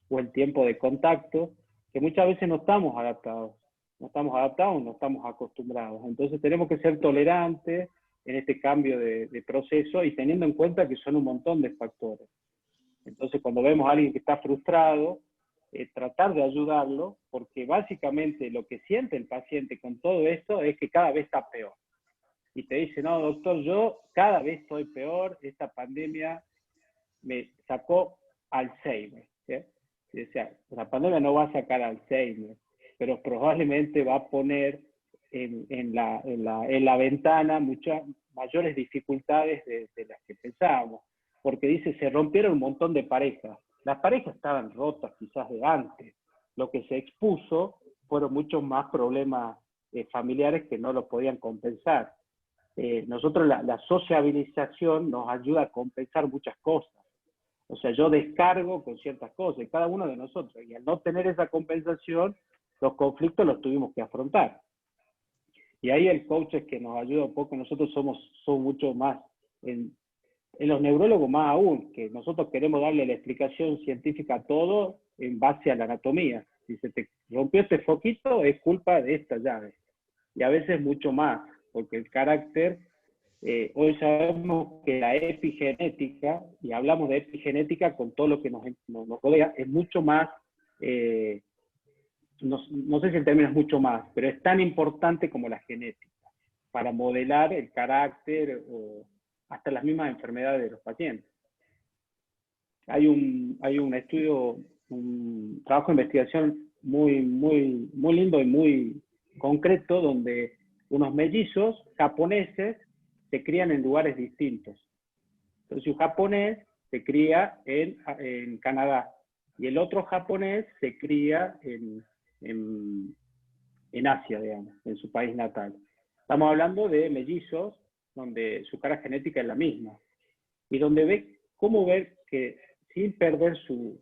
Speaker 1: o el tiempo de contacto, que muchas veces no estamos adaptados, no estamos acostumbrados. Entonces tenemos que ser tolerantes en este cambio de proceso y teniendo en cuenta que son un montón de factores. Entonces cuando vemos a alguien que está frustrado, tratar de ayudarlo, porque básicamente lo que siente el paciente con todo esto es que cada vez está peor. Y te dice, no, doctor, yo cada vez estoy peor, esta pandemia me sacó Alzheimer. ¿Sí? O sea, la pandemia no va a sacar Alzheimer, pero probablemente va a poner en la ventana muchas mayores dificultades de las que pensábamos, porque dice, se rompieron un montón de parejas. Las parejas estaban rotas quizás de antes. Lo que se expuso fueron muchos más problemas familiares que no los podían compensar. Nosotros la sociabilización nos ayuda a compensar muchas cosas. O sea, yo descargo con ciertas cosas, cada uno de nosotros, y al no tener esa compensación, los conflictos los tuvimos que afrontar. Y ahí el coach es que nos ayuda un poco. Nosotros somos mucho más, en los neurólogos más aún, que nosotros queremos darle la explicación científica a todo en base a la anatomía. Si se te rompió este foquito, es culpa de esta llave. Y a veces mucho más, porque el carácter, hoy sabemos que la epigenética, y hablamos de epigenética con todo lo que nos rodea, es mucho más, no sé si el término es mucho más, pero es tan importante como la genética, para modelar el carácter o hasta las mismas enfermedades de los pacientes. Hay un estudio, un trabajo de investigación muy lindo y muy concreto, donde unos mellizos japoneses se crían en lugares distintos. Entonces un japonés se cría en Canadá y el otro japonés se cría en Asia, digamos, en su país natal. Estamos hablando de mellizos donde su carga genética es la misma y donde cómo ver que sin perder su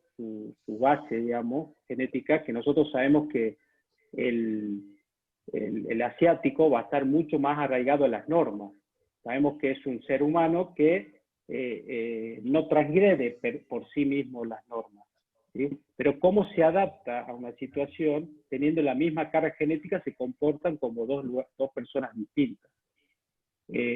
Speaker 1: base, digamos, genética, que nosotros sabemos que el asiático va a estar mucho más arraigado a las normas. Sabemos que es un ser humano que no transgrede por sí mismo las normas, ¿sí? Pero cómo se adapta a una situación, teniendo la misma carga genética, se comportan como dos personas distintas.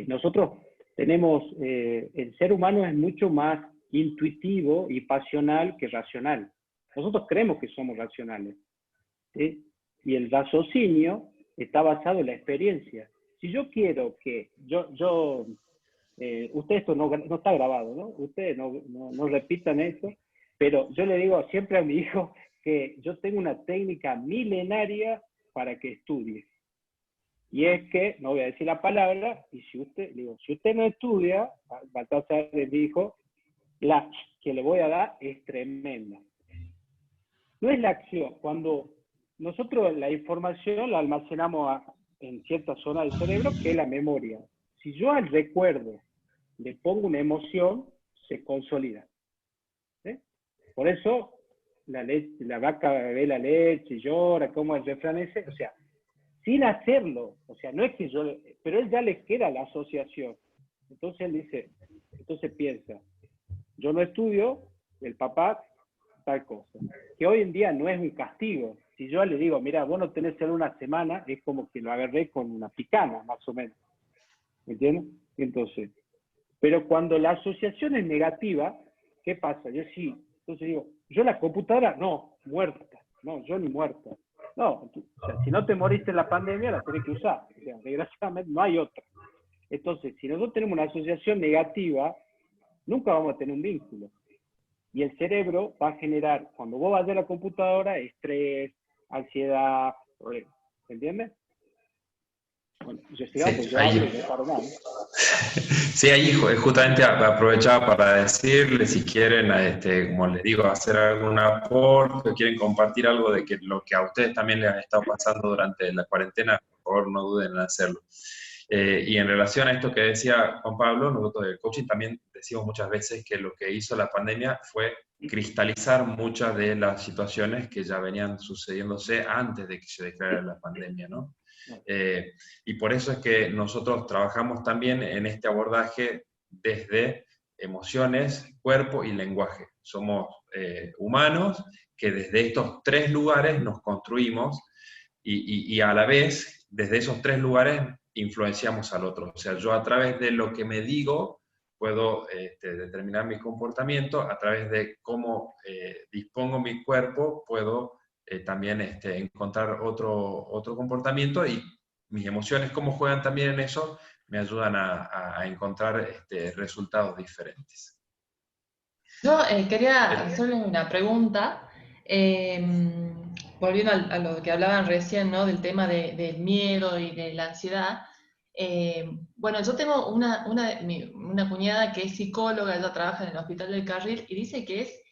Speaker 1: Nosotros tenemos, el ser humano es mucho más intuitivo y pasional que racional. Nosotros creemos que somos racionales, ¿sí? Y el raciocinio está basado en la experiencia. Si yo quiero que usted esto no está grabado, ¿no? Ustedes no repitan eso, pero yo le digo siempre a mi hijo que yo tengo una técnica milenaria para que estudie. Y es que, no voy a decir la palabra, y si usted no estudia, Baltasar le dijo, la que le voy a dar es tremenda. No es la acción. Cuando nosotros la información la almacenamos en cierta zona del cerebro, que es la memoria. Si yo al recuerdo le pongo una emoción, se consolida. ¿Sí? Por eso la vaca bebe la leche, llora, como el refrán ese, o sea, sin hacerlo, o sea, no es que pero él ya le queda la asociación. Entonces él dice, entonces piensa, yo no estudio, el papá, tal cosa. Que hoy en día no es un castigo. Si yo le digo, mira, vos no tenés solo una semana, es como que lo agarré con una picana, más o menos. ¿Me entiendes? Entonces, pero cuando la asociación es negativa, ¿qué pasa? Yo sí, entonces digo, yo la computadora, no, muerta. No, yo ni muerta. No, o sea, si no te moriste en la pandemia, la tenés que usar. O sea, desgraciadamente no hay otra. Entonces, si nosotros tenemos una asociación negativa, nunca vamos a tener un vínculo. Y el cerebro va a generar, cuando vos vas a la computadora, estrés, ansiedad, problemas. ¿Entiendes? Bueno, yo estoy
Speaker 2: Sí,
Speaker 1: yo hablo y no paro más, ¿no?
Speaker 2: Sí, ahí justamente aprovechaba para decirles, si quieren, como les digo, hacer algún aporte, o quieren compartir algo de lo que a ustedes también les ha estado pasando durante la cuarentena, por favor no duden en hacerlo. Y en relación a esto que decía Juan Pablo, nosotros del coaching también decimos muchas veces que lo que hizo la pandemia fue cristalizar muchas de las situaciones que ya venían sucediéndose antes de que se declarara la pandemia, ¿no? Y por eso es que nosotros trabajamos también en este abordaje desde emociones, cuerpo y lenguaje. Somos humanos que desde estos tres lugares nos construimos y a la vez, desde esos tres lugares, influenciamos al otro. O sea, yo a través de lo que me digo puedo determinar mi comportamiento, a través de cómo dispongo mi cuerpo puedo también encontrar otro comportamiento, y mis emociones, cómo juegan también en eso, me ayudan a encontrar resultados diferentes.
Speaker 3: Yo quería hacerle una pregunta. volviendo a lo que hablaban recién, ¿no? Del tema del miedo y de la ansiedad. Bueno, yo tengo una cuñada que es psicóloga, ella trabaja en el Hospital del Carril y dice que es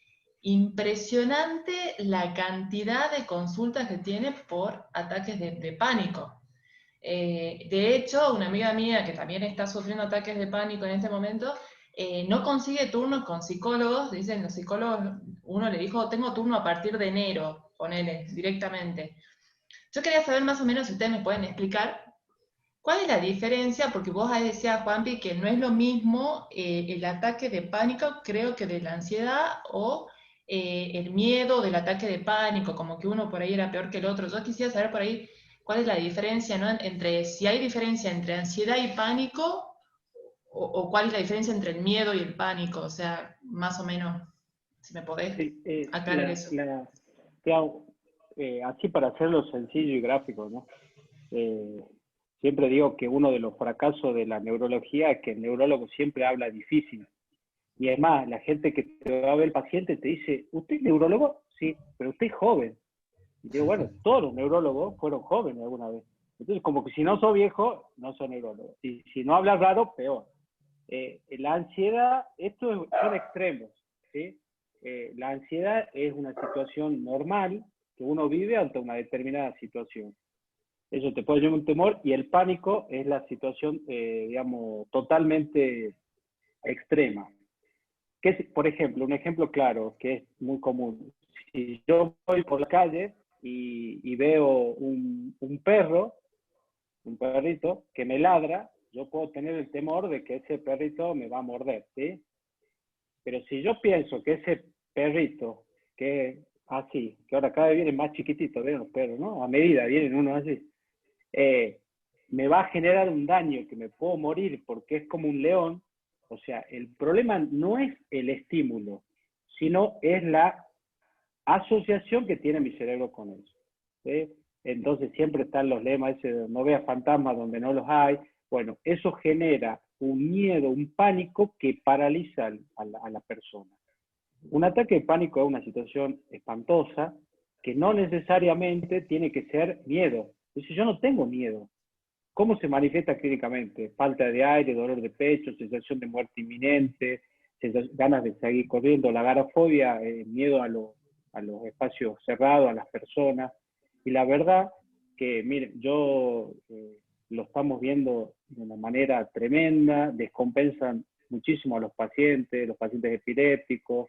Speaker 3: impresionante la cantidad de consultas que tiene por ataques de pánico. De hecho, una amiga mía que también está sufriendo ataques de pánico en este momento, no consigue turnos con psicólogos. Dicen los psicólogos, uno le dijo, tengo turno a partir de enero, ponele, directamente. Yo quería saber más o menos si ustedes me pueden explicar cuál es la diferencia, porque vos ahí decías, Juanpi, que no es lo mismo el ataque de pánico, creo que de la ansiedad, o el miedo del ataque de pánico, como que uno por ahí era peor que el otro. Yo quisiera saber por ahí cuál es la diferencia, ¿no? Entre, si hay diferencia entre ansiedad y pánico, o cuál es la diferencia entre el miedo y el pánico, o sea, más o menos, si me podés
Speaker 1: Sí,
Speaker 3: aclarar eso.
Speaker 1: Claro, así para hacerlo sencillo y gráfico, ¿no? Siempre digo que uno de los fracasos de la neurología es que el neurólogo siempre habla difícil. Y además, la gente que te va a ver el paciente te dice, ¿usted es neurólogo? Sí, pero usted es joven. Y digo, bueno, todos los neurólogos fueron jóvenes alguna vez. Entonces, como que si no sos viejo, no sos neurólogo. Y si no hablas raro, peor. La ansiedad, son extremos, ¿sí? La ansiedad es una situación normal que uno vive ante una determinada situación. Eso te puede llevar un temor, y el pánico es la situación, digamos, totalmente extrema. Que es, por ejemplo, un ejemplo claro, que es muy común. Si yo voy por la calle y veo un perro, un perrito, que me ladra, yo puedo tener el temor de que ese perrito me va a morder, ¿sí? Pero si yo pienso que ese perrito, que es así, que ahora cada vez vienen más chiquititos, ¿ven los perros, no? A medida vienen unos así. Me va a generar un daño, que me puedo morir porque es como un león. O sea, el problema no es el estímulo, sino es la asociación que tiene mi cerebro con eso, ¿sí? Entonces siempre están los lemas ese de no veas fantasmas donde no los hay. Bueno, eso genera un miedo, un pánico que paraliza a la persona. Un ataque de pánico es una situación espantosa que no necesariamente tiene que ser miedo. Entonces yo no tengo miedo. ¿Cómo se manifiesta clínicamente? Falta de aire, dolor de pecho, sensación de muerte inminente, ganas de seguir corriendo, la agorafobia, miedo a los espacios cerrados, a las personas. Y la verdad que, miren, lo estamos viendo de una manera tremenda, descompensan muchísimo a los pacientes epilépticos,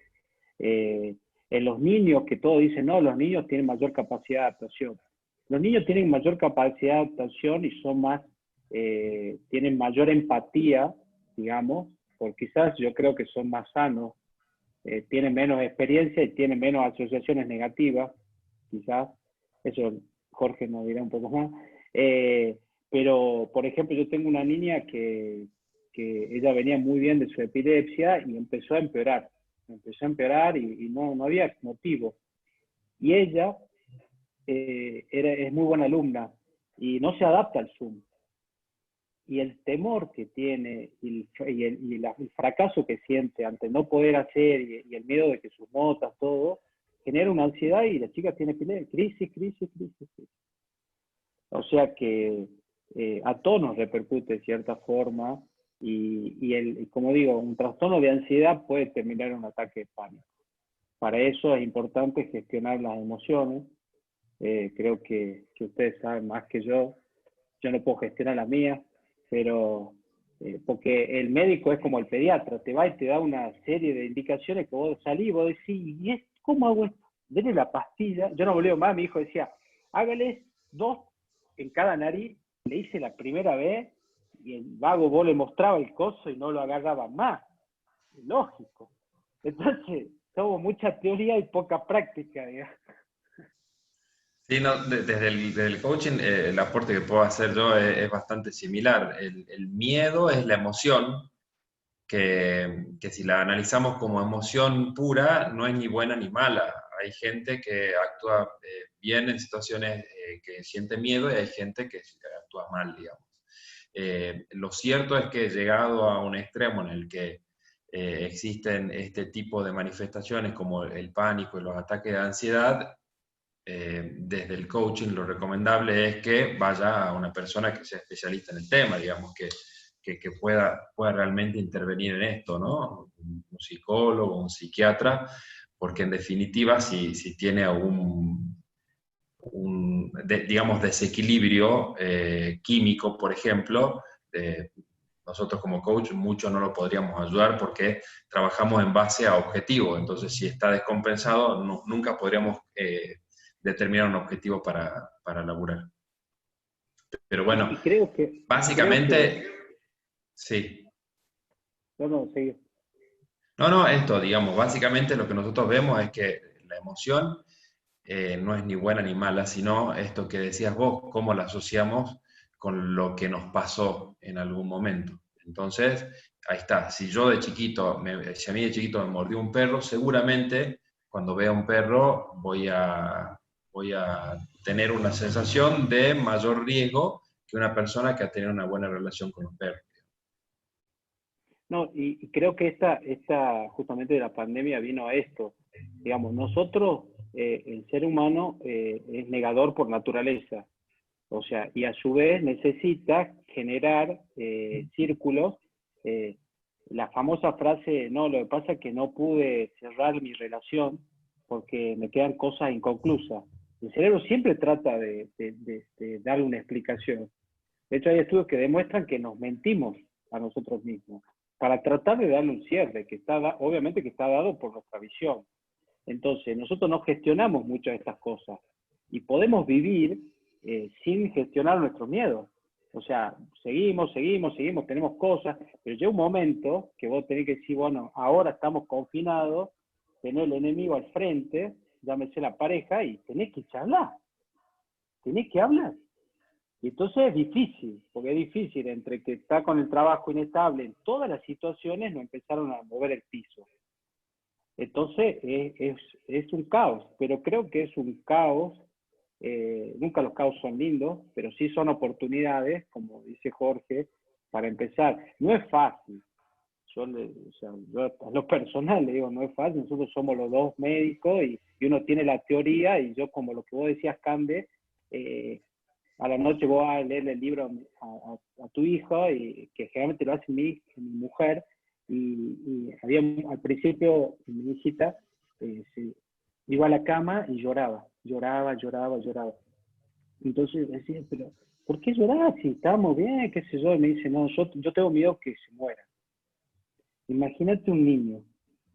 Speaker 1: en los niños, que todos dicen, no, los niños tienen mayor capacidad de adaptación. Los niños tienen mayor capacidad de adaptación y son más, tienen mayor empatía, digamos, porque quizás yo creo que son más sanos, tienen menos experiencia y tienen menos asociaciones negativas, quizás, eso Jorge nos dirá un poco más. Pero, por ejemplo, yo tengo una niña que ella venía muy bien de su epilepsia y empezó a empeorar y no había motivo. Y ella es muy buena alumna y no se adapta al Zoom. Y el temor que tiene y el fracaso que siente ante no poder hacer y el miedo de que sus notas, todo, genera una ansiedad y la chica tiene crisis. O sea que a todos nos repercute de cierta forma y como digo, un trastorno de ansiedad puede terminar en un ataque de pánico. Para eso es importante gestionar las emociones. Creo que ustedes saben más que yo no puedo gestionar las mías, pero porque el médico es como el pediatra, te va y te da una serie de indicaciones que vos salís y vos decís, ¿y cómo hago esto? Denle la pastilla. Yo no volví más, mi hijo decía, hágale 2 en cada nariz. Le hice la primera vez y el vago vos le mostraba el coso y no lo agarraba más. Lógico. Entonces, tuvo mucha teoría y poca práctica, digamos.
Speaker 2: Sí, no, desde el coaching, el aporte que puedo hacer yo es bastante similar. El miedo es la emoción que si la analizamos como emoción pura, no es ni buena ni mala. Hay gente que actúa bien en situaciones que siente miedo y hay gente que actúa mal, digamos. Lo cierto es que llegado a un extremo en el que existen este tipo de manifestaciones como el pánico y los ataques de ansiedad, desde el coaching lo recomendable es que vaya a una persona que sea especialista en el tema, digamos, que pueda realmente intervenir en esto, ¿no? Un psicólogo, un psiquiatra, porque en definitiva si tiene digamos, desequilibrio químico, por ejemplo, nosotros como coach mucho no lo podríamos ayudar porque trabajamos en base a objetivos, entonces si está descompensado nunca podríamos determinar un objetivo para laburar. Pero bueno,
Speaker 1: Y creo que...
Speaker 2: básicamente, sí.
Speaker 1: No, sí.
Speaker 2: No, esto, digamos, básicamente lo que nosotros vemos es que la emoción no es ni buena ni mala, sino esto que decías vos, cómo la asociamos con lo que nos pasó en algún momento. Entonces, ahí está, si yo de chiquito, si a mí de chiquito me mordió un perro, seguramente cuando vea un perro voy a tener una sensación de mayor riesgo que una persona que ha tenido una buena relación con los perros.
Speaker 1: No, y creo que esta justamente de la pandemia vino a esto. Digamos, nosotros, el ser humano es negador por naturaleza. O sea, y a su vez necesita generar círculos. La famosa frase, no, lo que pasa es que no pude cerrar mi relación porque me quedan cosas inconclusas. El cerebro siempre trata de darle una explicación. De hecho, hay estudios que demuestran que nos mentimos a nosotros mismos para tratar de darle un cierre, que está, obviamente que está dado por nuestra visión. Entonces, nosotros no gestionamos muchas de estas cosas y podemos vivir sin gestionar nuestros miedos. O sea, seguimos, tenemos cosas, pero llega un momento que vos tenés que decir, bueno, ahora estamos confinados, tenés el enemigo al frente, llámese la pareja, y tenés que charlar, tenés que hablar. Y entonces es difícil, porque es difícil, entre que está con el trabajo inestable, en todas las situaciones nos empezaron a mover el piso. Entonces es un caos, pero creo que es un caos, nunca los caos son lindos, pero sí son oportunidades, como dice Jorge, para empezar. No es fácil, yo a lo personal le digo, no es fácil, nosotros somos los dos médicos y uno tiene la teoría y yo, como lo que vos decías, Cande, a la noche voy a leerle el libro a tu hijo, y que generalmente lo hace mi mujer, y había al principio mi hijita iba a la cama y lloraba. Entonces decía, pero ¿por qué llorás si estábamos bien? ¿Qué sé yo? Y me dice, no, yo tengo miedo que se muera. Imagínate un niño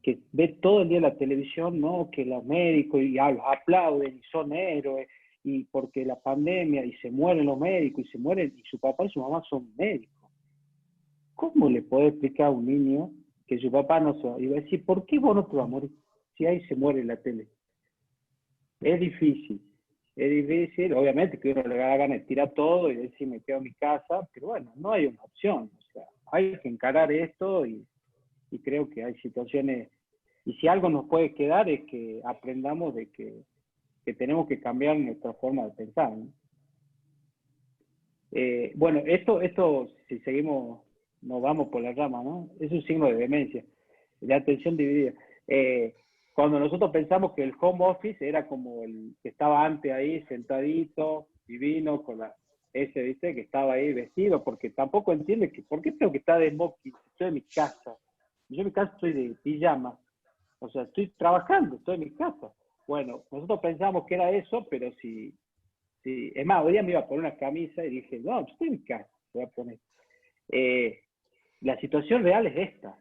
Speaker 1: que ve todo el día la televisión, ¿no? Que los médicos y los aplauden y son héroes, y porque la pandemia, y se mueren los médicos, y se mueren, y su papá y su mamá son médicos. ¿Cómo le puedo explicar a un niño que su papá no se va? Y va a decir, ¿por qué vos no te vas a morir si ahí se muere en la tele? Es difícil, obviamente que uno le da ganas de tirar todo y decir me quedo en mi casa, pero bueno, no hay una opción, o sea, hay que encarar esto, y creo que hay situaciones, y si algo nos puede quedar es que aprendamos de que tenemos que cambiar nuestra forma de pensar, ¿no? Bueno, esto, si seguimos, nos vamos por la rama, ¿no? Es un signo de demencia, de atención dividida. Cuando nosotros pensamos que el home office era como el que estaba antes ahí, sentadito, divino, con ese, ¿viste? Que estaba ahí vestido, porque tampoco entiende que, ¿por qué tengo que estar de smoking? Estoy en mi casa. Yo en mi casa estoy de pijama. O sea, estoy trabajando, estoy en mi casa. Bueno, nosotros pensamos que era eso, pero si es más, hoy día me iba a poner una camisa y dije, no, estoy en mi casa, voy a poner. La situación real es esta.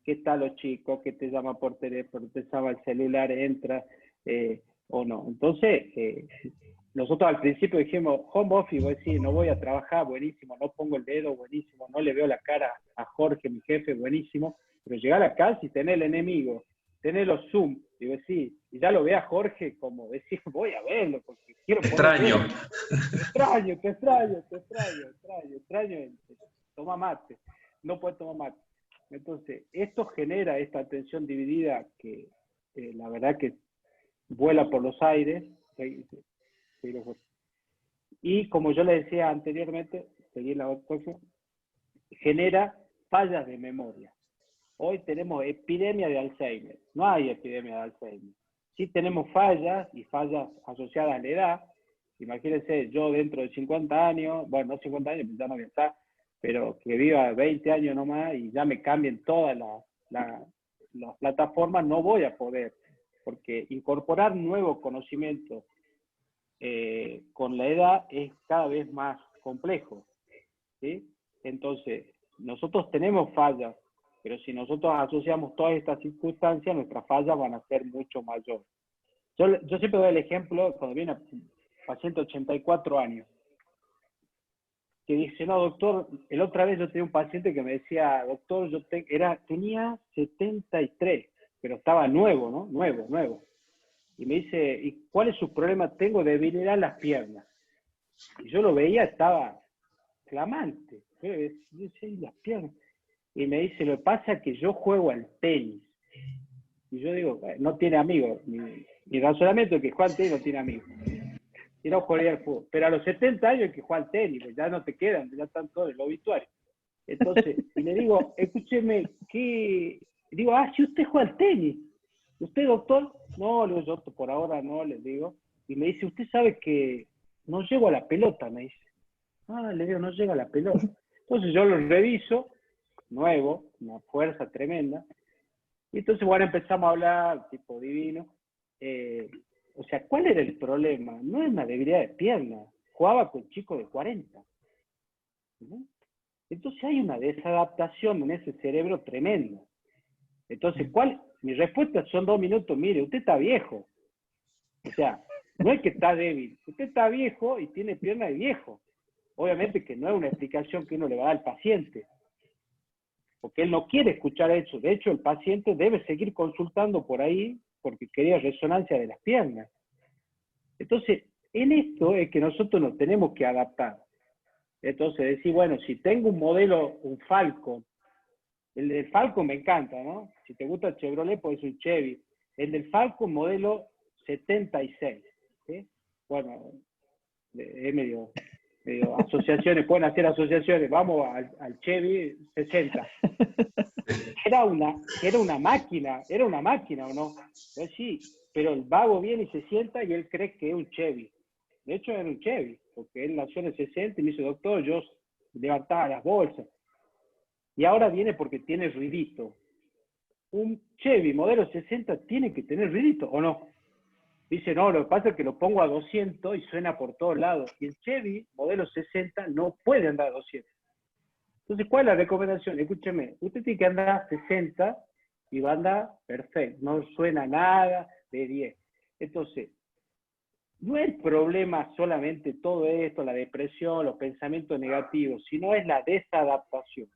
Speaker 1: ¿Qué tal los chicos que te llaman por teléfono, te llama el celular, entra o no? Entonces, nosotros al principio dijimos, home office, voy a decir, no voy a trabajar, buenísimo, no pongo el dedo, buenísimo, no le veo la cara a Jorge, mi jefe, buenísimo, pero llegar a casa y tener el enemigo, tener los Zoom, y decir, y ya lo ve a Jorge como decir, voy a verlo, porque quiero
Speaker 2: Extraño.
Speaker 1: Te extraño, toma mate, no puede tomar mate. Entonces, esto genera esta atención dividida que la verdad que vuela por los aires, y como yo le decía anteriormente, genera fallas de memoria. Hoy tenemos epidemia de Alzheimer. No hay epidemia de Alzheimer. sí tenemos fallas, y fallas asociadas a la edad. Imagínense, yo dentro de 50 años, bueno, no 50 años, ya no voy a estar, pero que viva 20 años nomás y ya me cambien todas las plataformas, no voy a poder, porque incorporar nuevos conocimientos con la edad es cada vez más complejo, ¿sí? Entonces, nosotros tenemos fallas, pero si nosotros asociamos todas estas circunstancias, nuestras fallas van a ser mucho mayores. Yo siempre doy el ejemplo cuando viene un paciente de 84 años, que dice, no, doctor, el otra vez yo tenía un paciente que me decía, doctor, tenía 73, pero estaba nuevo, ¿no? Nuevo. Y me dice, ¿y cuál es su problema? Tengo debilidad en las piernas. Y yo lo veía, estaba flamante. Yo decía, las piernas. Y me dice, lo que pasa es que yo juego al tenis. Y yo digo, no tiene amigos. Mi razonamiento es que juega al tenis no tiene amigos. Y no jugaría al fútbol. Pero a los 70 años hay que jugar al tenis, pues ya no te quedan, ya están todos en lo obituario. Entonces, y le digo, escúcheme, digo, si usted juega al tenis, ¿usted, doctor? No, le digo, yo por ahora no, les digo. Y me dice, usted sabe que no llego a la pelota, me dice. Le digo, no llega a la pelota. Entonces yo lo reviso, nuevo, una fuerza tremenda. Y entonces, bueno, empezamos a hablar, tipo divino. O sea, ¿cuál era el problema? No es una debilidad de pierna. Jugaba con chicos de 40. ¿No? Entonces hay una desadaptación en ese cerebro tremenda. Entonces, mi respuesta son 2 minutos. Mire, usted está viejo. O sea, no es que está débil. Usted está viejo y tiene pierna de viejo. Obviamente que no es una explicación que uno le va a dar al paciente. Porque él no quiere escuchar eso. De hecho, el paciente debe seguir consultando por ahí porque quería resonancia de las piernas. Entonces, en esto es que nosotros nos tenemos que adaptar. Entonces, decir, bueno, si tengo un modelo, un Falcon, el del Falcon me encanta, ¿no? Si te gusta el Chevrolet, puede ser un Chevy. El del Falcon modelo 76, ¿sí? Bueno, es medio asociaciones, pueden hacer asociaciones, vamos al Chevy 60. Era una máquina, ¿o no? Pues sí, pero el vago viene y se sienta y él cree que es un Chevy. De hecho era un Chevy, porque él nació en el 60 y me dice, doctor, yo levantaba las bolsas. Y ahora viene porque tiene ruidito. Un Chevy modelo 60 tiene que tener ruidito, ¿o no? Dice, no, lo que pasa es que lo pongo a 200 y suena por todos lados. Y el Chevy modelo 60 no puede andar a 200. Entonces, ¿cuál es la recomendación? Escúcheme, usted tiene que andar a 60 y va a andar perfecto. No suena nada de 10. Entonces, no es el problema solamente todo esto, la depresión, los pensamientos negativos, sino es la desadaptación.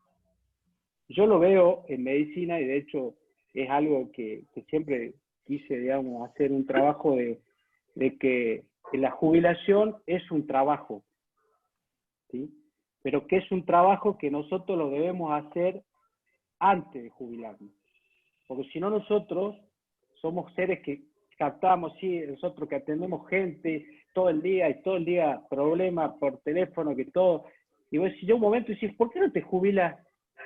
Speaker 1: Yo lo veo en medicina y de hecho es algo que siempre quise, digamos, hacer un trabajo de que la jubilación es un trabajo, ¿sí? Pero que es un trabajo que nosotros lo debemos hacer antes de jubilarnos. Porque si no nosotros somos seres que captamos, sí, nosotros que atendemos gente todo el día y todo el día problemas por teléfono, que todo. Y vos decís, yo un momento decís, ¿por qué no te jubilas?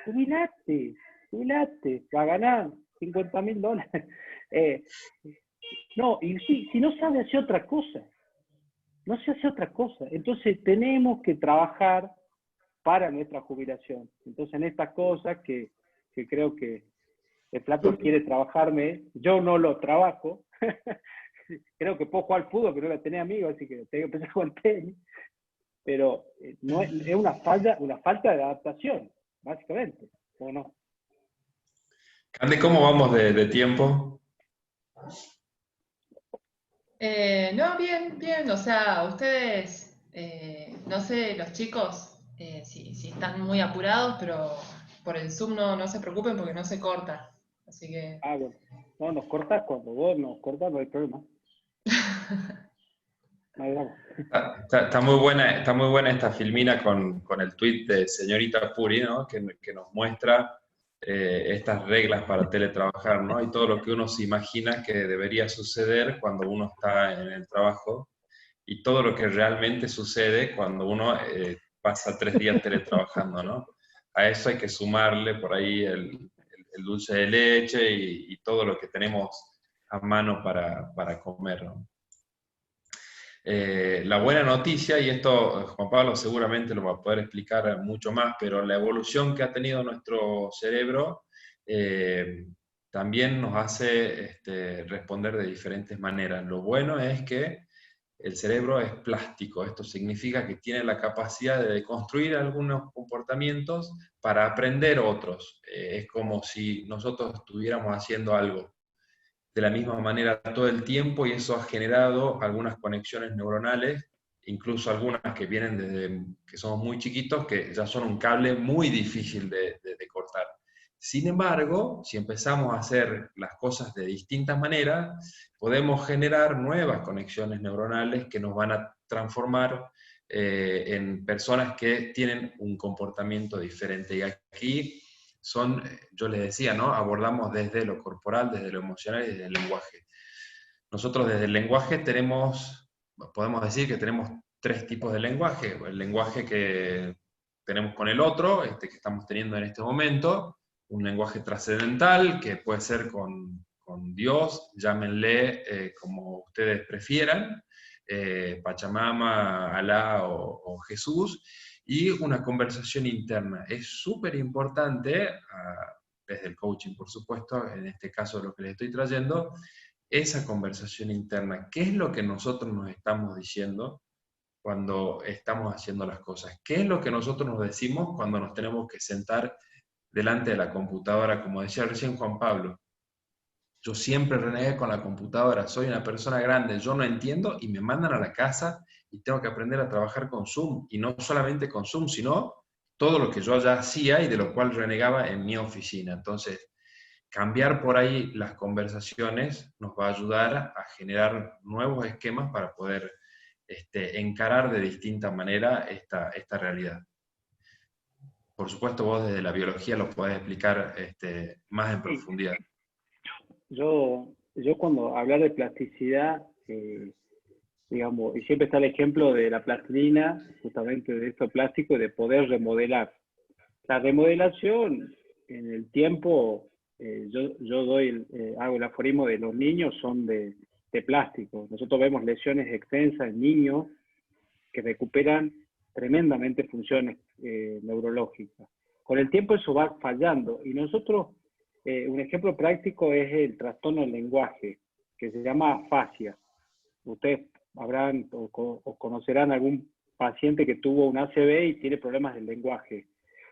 Speaker 1: Jubilate, va a ganar $50.000. No, y si no sabe hacer otra cosa, no se hace otra cosa. Entonces tenemos que trabajar para nuestra jubilación. Entonces en estas cosas que creo que el flaco quiere trabajarme, yo no lo trabajo. Creo que puedo jugar al fútbol, pero no tenía amigos, así que tengo que empezar a jugar al tenis. Pero no es una falta de adaptación, básicamente, ¿o no?
Speaker 2: Cande, ¿cómo vamos de tiempo?
Speaker 3: No, bien, o sea, ustedes, no sé, los chicos, si están muy apurados, pero por el Zoom no se preocupen porque no se corta, así que...
Speaker 1: Bueno, no, nos cortas cuando vos nos cortas, no hay problema. No hay drama.
Speaker 2: Está muy buena esta filmina con el tuit de señorita Puri, ¿no? que nos muestra estas reglas para teletrabajar, ¿no? Y todo lo que uno se imagina que debería suceder cuando uno está en el trabajo y todo lo que realmente sucede cuando uno pasa 3 días teletrabajando, ¿no? A eso hay que sumarle por ahí el dulce de leche y todo lo que tenemos a mano para comer, ¿no? La buena noticia, y esto Juan Pablo seguramente lo va a poder explicar mucho más, pero la evolución que ha tenido nuestro cerebro también nos hace responder de diferentes maneras. Lo bueno es que el cerebro es plástico, esto significa que tiene la capacidad de construir algunos comportamientos para aprender otros. Es como si nosotros estuviéramos haciendo algo de la misma manera todo el tiempo, y eso ha generado algunas conexiones neuronales, incluso algunas que vienen desde que somos muy chiquitos, que ya son un cable muy difícil de cortar. Sin embargo, si empezamos a hacer las cosas de distintas maneras, podemos generar nuevas conexiones neuronales que nos van a transformar en personas que tienen un comportamiento diferente. Y aquí yo les decía, ¿no? Abordamos desde lo corporal, desde lo emocional y desde el lenguaje. Nosotros desde el lenguaje podemos decir que tenemos 3 tipos de lenguaje. El lenguaje que tenemos con el otro, que estamos teniendo en este momento, un lenguaje trascendental, que puede ser con Dios, llámenle como ustedes prefieran, Pachamama, Alá o Jesús, y una conversación interna. Es súper importante, desde el coaching por supuesto, en este caso lo que les estoy trayendo, esa conversación interna. ¿Qué es lo que nosotros nos estamos diciendo cuando estamos haciendo las cosas? ¿Qué es lo que nosotros nos decimos cuando nos tenemos que sentar delante de la computadora? Como decía recién Juan Pablo, yo siempre renegué con la computadora, soy una persona grande, yo no entiendo, y me mandan a la casa y tengo que aprender a trabajar con Zoom, y no solamente con Zoom, sino todo lo que yo ya hacía y de lo cual renegaba en mi oficina. Entonces, cambiar por ahí las conversaciones nos va a ayudar a generar nuevos esquemas para poder encarar de distinta manera esta realidad. Por supuesto, vos desde la biología lo podés explicar más en profundidad.
Speaker 1: Yo cuando hablar de plasticidad, digamos, y siempre está el ejemplo de la plastilina, justamente de esto plástico, y de poder remodelar. La remodelación en el tiempo, hago el aforismo de los niños son de plástico. Nosotros vemos lesiones extensas en niños que recuperan tremendamente funciones neurológicas. Con el tiempo eso va fallando, y nosotros, un ejemplo práctico es el trastorno del lenguaje, que se llama afasia. Ustedes habrán o conocerán algún paciente que tuvo un ACV y tiene problemas del lenguaje.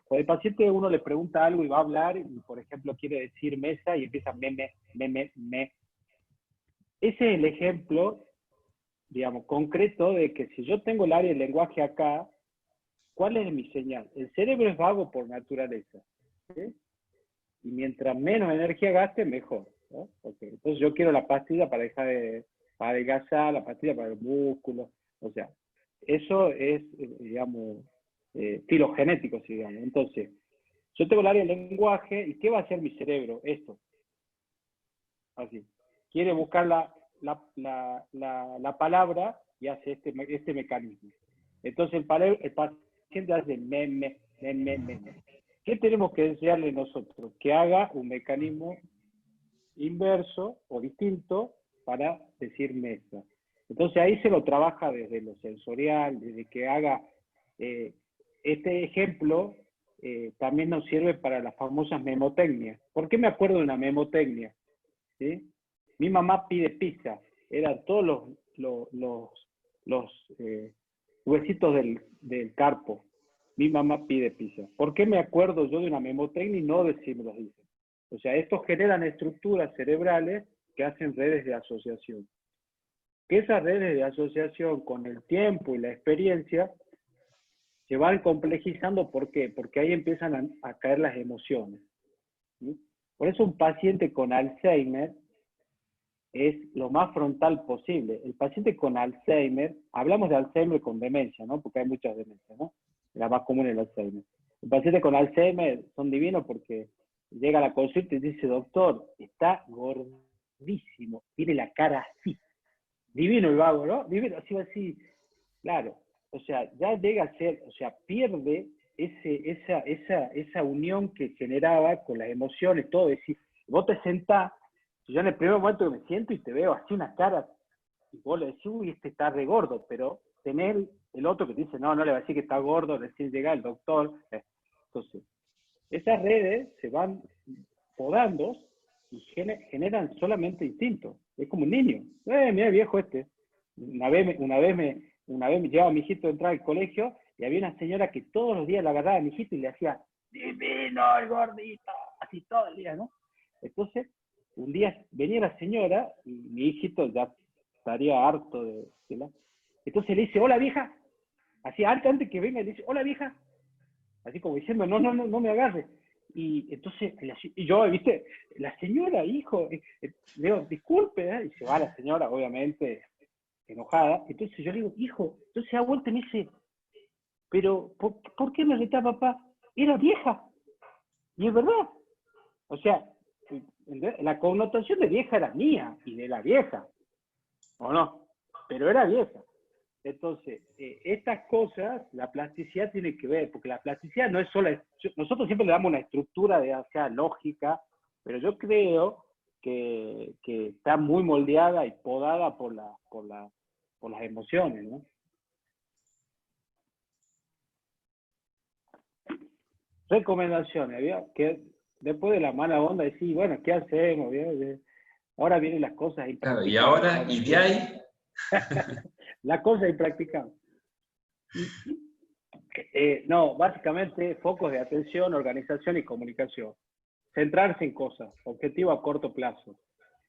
Speaker 1: Cuando el paciente uno le pregunta algo y va a hablar, y por ejemplo quiere decir mesa y empieza me. Ese es el ejemplo, digamos, concreto de que si yo tengo el área del lenguaje acá, ¿cuál es mi señal? El cerebro es vago por naturaleza, ¿sí? Y mientras menos energía gaste, mejor, ¿no? Okay. Entonces yo quiero la pastilla para para adelgazar, la pastilla para el músculo, o sea, eso es, digamos, filogenético, digamos. Entonces, yo tengo el área del lenguaje, ¿y qué va a hacer mi cerebro? Esto. Así. Quiere buscar la palabra y hace este mecanismo. Entonces el paciente hace me. ¿Qué tenemos que enseñarle nosotros? Que haga un mecanismo inverso o distinto para decir mesa. Entonces ahí se lo trabaja desde lo sensorial, desde que haga este ejemplo. También nos sirve para las famosas memotecnias. ¿Por qué me acuerdo de una memotecnia? ¿Sí? Mi mamá pide pizza. Eran todos los huesitos del carpo. Mi mamá pide pizza. ¿Por qué me acuerdo yo de una memotecnia y no de si me los dicen? O sea, estos generan estructuras cerebrales que hacen redes de asociación. Que esas redes de asociación con el tiempo y la experiencia se van complejizando. ¿Por qué? Porque ahí empiezan a caer las emociones, ¿sí? Por eso un paciente con Alzheimer es lo más frontal posible. El paciente con Alzheimer, hablamos de Alzheimer con demencia, ¿no? Porque hay muchas demencias, ¿no? La más común es el Alzheimer. El paciente con Alzheimer son divinos porque llega a la consulta y dice, doctor, está gordísimo, tiene la cara así. Divino el vago, ¿no? Divino, así, claro. O sea, ya llega a ser, o sea, pierde esa unión que generaba con las emociones, todo. Es decir, vos te sentás Yo en el primer momento que me siento y te veo así una cara, y vos le decís, uy, este está re gordo, pero tener el otro que te dice, no, no le va a decir que está gordo, recién llega el doctor. Entonces, esas redes se van podando y generan solamente instinto. Es como un niño. Mira el viejo este. Una vez me llevaba a mi hijito a entrar al colegio y había una señora que todos los días le agarraba a mi hijito y le hacía, divino el gordito, así todo el día, ¿no? Entonces, un día venía la señora y mi hijito ya estaría harto de la... Entonces le dice, hola vieja, así antes que venga le dice, hola vieja, así como diciendo, no me agarre. Y entonces, y yo, viste, la señora, hijo, le digo, disculpe, y se va la señora, obviamente, enojada. Entonces yo le digo, hijo, entonces se da vuelta y me dice, pero, ¿por qué me retaba papá? Era vieja. Y es verdad. O sea, la connotación de vieja era mía y de la vieja, ¿o no? Pero era vieja. Entonces, estas cosas, la plasticidad tiene que ver, porque la plasticidad no es solo, nosotros siempre le damos una estructura de, o sea, lógica, pero yo creo que está muy moldeada y podada por las emociones, ¿no? Recomendaciones, ¿vio? Que después de la mala onda, decir, bueno, ¿qué hacemos? ¿Vio? Ahora vienen las cosas
Speaker 2: impracticables. Claro, y ahora, y de ahí...
Speaker 1: la cosa impracticable. No, básicamente focos de atención, organización y comunicación. Centrarse en cosas, objetivo a corto plazo.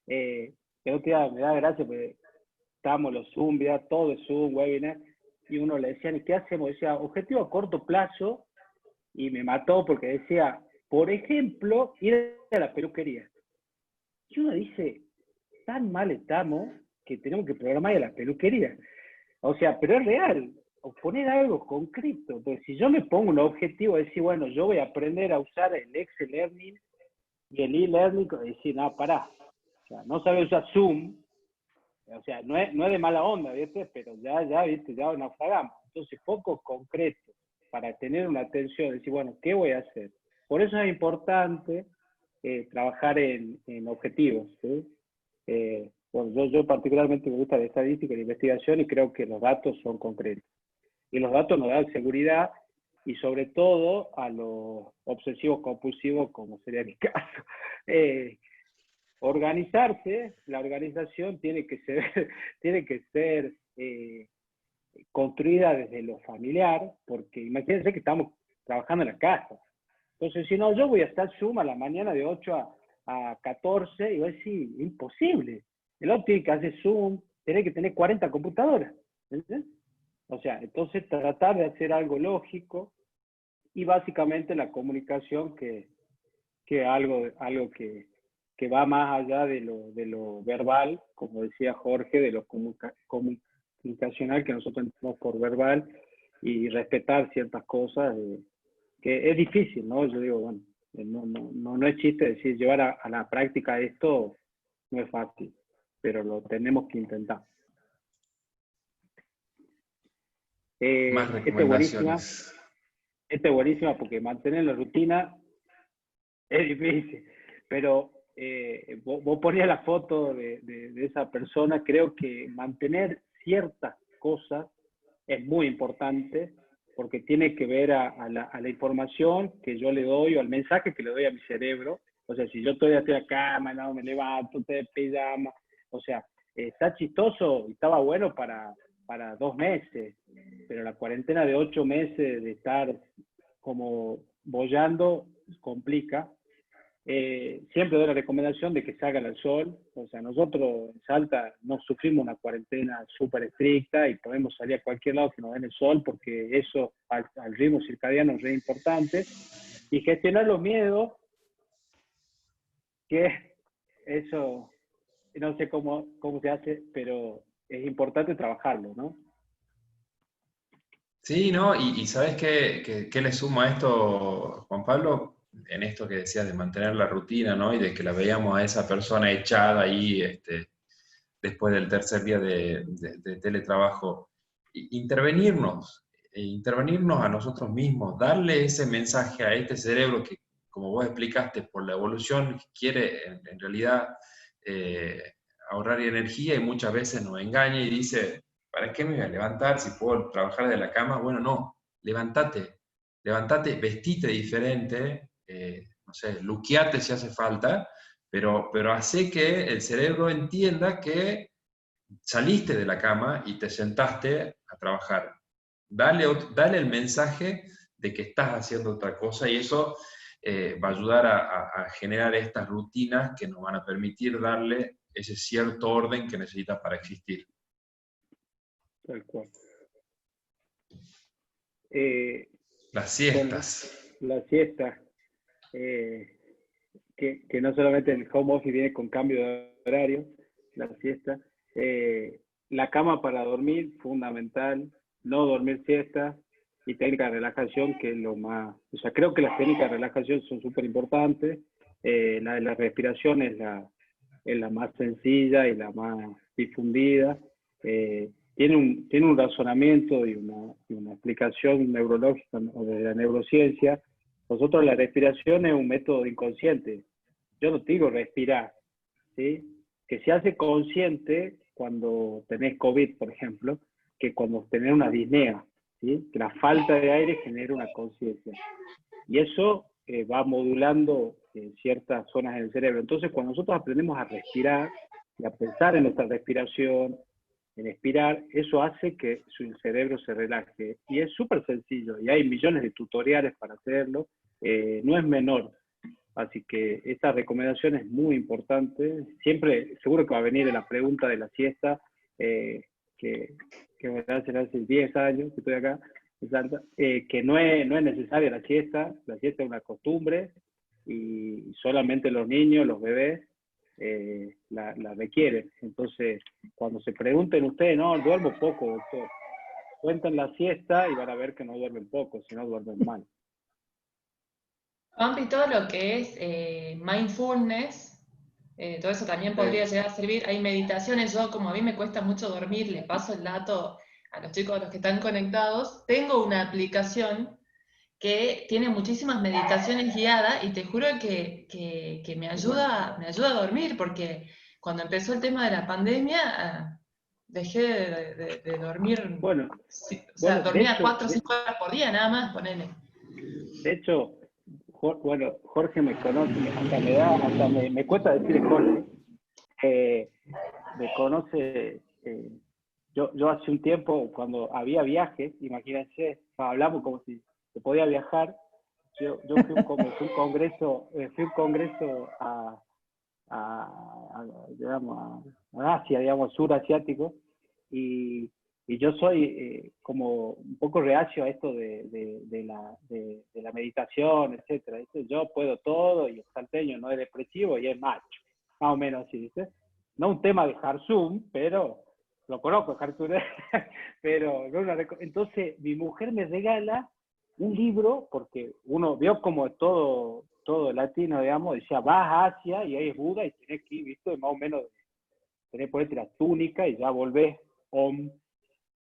Speaker 1: El otro día me da gracia porque estábamos los Zoom, todo es Zoom, webinar, y uno le decía, ¿qué hacemos? Decía, objetivo a corto plazo, y me mató porque decía, por ejemplo, ir a la peluquería. Y uno dice, tan mal estamos que tenemos que programar ir a la peluquería. O sea, pero es real, o poner algo concreto, porque si yo me pongo un objetivo de decir, bueno, yo voy a aprender a usar el Excel Learning y el e-learning, y decir, no, pará, o sea, no sabes usar Zoom, o sea, no es de mala onda, ¿viste? Pero ya naufragamos. Entonces, focos concretos para tener una atención, decir, bueno, ¿qué voy a hacer? Por eso es importante trabajar en objetivos, ¿sí? Bueno, yo particularmente me gusta la estadística y la investigación y creo que los datos son concretos. Y los datos nos dan seguridad y sobre todo a los obsesivos compulsivos, como sería mi caso. Organizarse, la organización tiene que ser construida desde lo familiar, porque imagínense que estamos trabajando en la casa. Entonces, si no, yo voy a estar Zoom a la mañana de 8 a 14 y voy a decir, imposible. El otro tiene que hacer Zoom, tiene que tener 40 computadoras. ¿Entiendes? O sea, entonces tratar de hacer algo lógico y básicamente la comunicación que algo que va más allá de lo verbal, como decía Jorge, de lo comunicacional que nosotros entendemos por verbal y respetar ciertas cosas que es difícil, ¿no? Yo digo, bueno, no es chiste decir, llevar a la práctica esto no es fácil, pero lo tenemos que intentar.
Speaker 2: Más recomendaciones.
Speaker 1: Esta es buenísima porque mantener la rutina es difícil, pero vos ponías la foto de esa persona, creo que mantener ciertas cosas es muy importante porque tiene que ver a la información que yo le doy o al mensaje que le doy a mi cerebro. O sea, si yo estoy en la cama, no me levanto, te pijama, o sea, está chistoso y estaba bueno para 2 meses, pero la cuarentena de 8 meses de estar como boyando complica. Siempre doy la recomendación de que salgan al sol. O sea, nosotros en Salta no sufrimos una cuarentena súper estricta y podemos salir a cualquier lado que nos den el sol porque eso al ritmo circadiano es re importante. Y gestionar los miedos, que eso no sé cómo se hace, pero es importante trabajarlo, ¿no?
Speaker 2: Sí, ¿no? Y ¿sabes qué le suma a esto, Juan Pablo? En esto que decías de mantener la rutina, ¿no? Y de que la veíamos a esa persona echada ahí después del tercer día de teletrabajo. Intervenirnos a nosotros mismos, darle ese mensaje a este cerebro que, como vos explicaste, por la evolución quiere en realidad ahorrar energía y muchas veces nos engaña y dice, ¿para qué me voy a levantar si puedo trabajar de la cama? Bueno, no, levántate, vestite diferente, no sé, luqueate si hace falta, pero hace que el cerebro entienda que saliste de la cama y te sentaste a trabajar. Dale el mensaje de que estás haciendo otra cosa y eso va a ayudar a generar estas rutinas que nos van a permitir darle ese cierto orden que necesita para existir.
Speaker 1: Tal cual.
Speaker 2: Las siestas.
Speaker 1: La siesta, que no solamente el home office viene con cambio de horario, la siesta. La cama para dormir, fundamental. No dormir siesta y técnica de relajación, que es lo más... O sea, creo que las técnicas de relajación son súper importantes. La de la respiración es la más sencilla y la más difundida. Tiene un razonamiento y una explicación neurológica o de la neurociencia. Nosotros la respiración es un método inconsciente. Yo no te digo respirar, ¿sí? Que se hace consciente cuando tenés COVID, por ejemplo, que cuando tenés una disnea, ¿sí? Que la falta de aire genera una conciencia. Y eso va modulando ciertas zonas del cerebro. Entonces, cuando nosotros aprendemos a respirar y a pensar en nuestra respiración, en expirar, eso hace que el cerebro se relaje. Y es súper sencillo, y hay millones de tutoriales para hacerlo, no es menor. Así que esta recomendación es muy importante. Siempre, seguro que va a venir la pregunta de la siesta, que me hace hace 10 años que estoy acá, que no es necesaria la siesta es una costumbre, y solamente los niños, los bebés, la requieren. Entonces, cuando se pregunten ustedes, no, duermo poco, doctor, cuenten la siesta y van a ver que no duermen poco, sino duermen mal.
Speaker 3: Juanpi, todo lo que es mindfulness, todo eso también podría llegar a servir. Hay meditaciones, yo como a mí me cuesta mucho dormir, les paso el dato a los chicos, a los que están conectados, tengo una aplicación que tiene muchísimas meditaciones guiadas y te juro que me ayuda a dormir, porque cuando empezó el tema de la pandemia, dejé de dormir,
Speaker 1: Bueno,
Speaker 3: dormía 4 o 5 horas por día nada más, ponele.
Speaker 1: De hecho, Jorge me conoce, hasta me cuesta decir Jorge, me conoce, yo hace un tiempo, cuando había viajes, imagínense, hablamos como si se podía viajar, yo fui un congreso digamos, a Asia, digamos, sur asiático, y yo soy como un poco reacio a esto de la meditación, etcétera. Yo puedo todo, y el salteño no es depresivo y es macho, más o menos así, ¿viste? No un tema de Harsum, pero lo conozco, Harsum, pero no entonces mi mujer me regala un libro, porque uno vio como todo latino, digamos, decía, vas a Asia y ahí es Buda y tenés que ir, ¿viste? Más o menos, tenés que ponerte la túnica y ya volvés Om.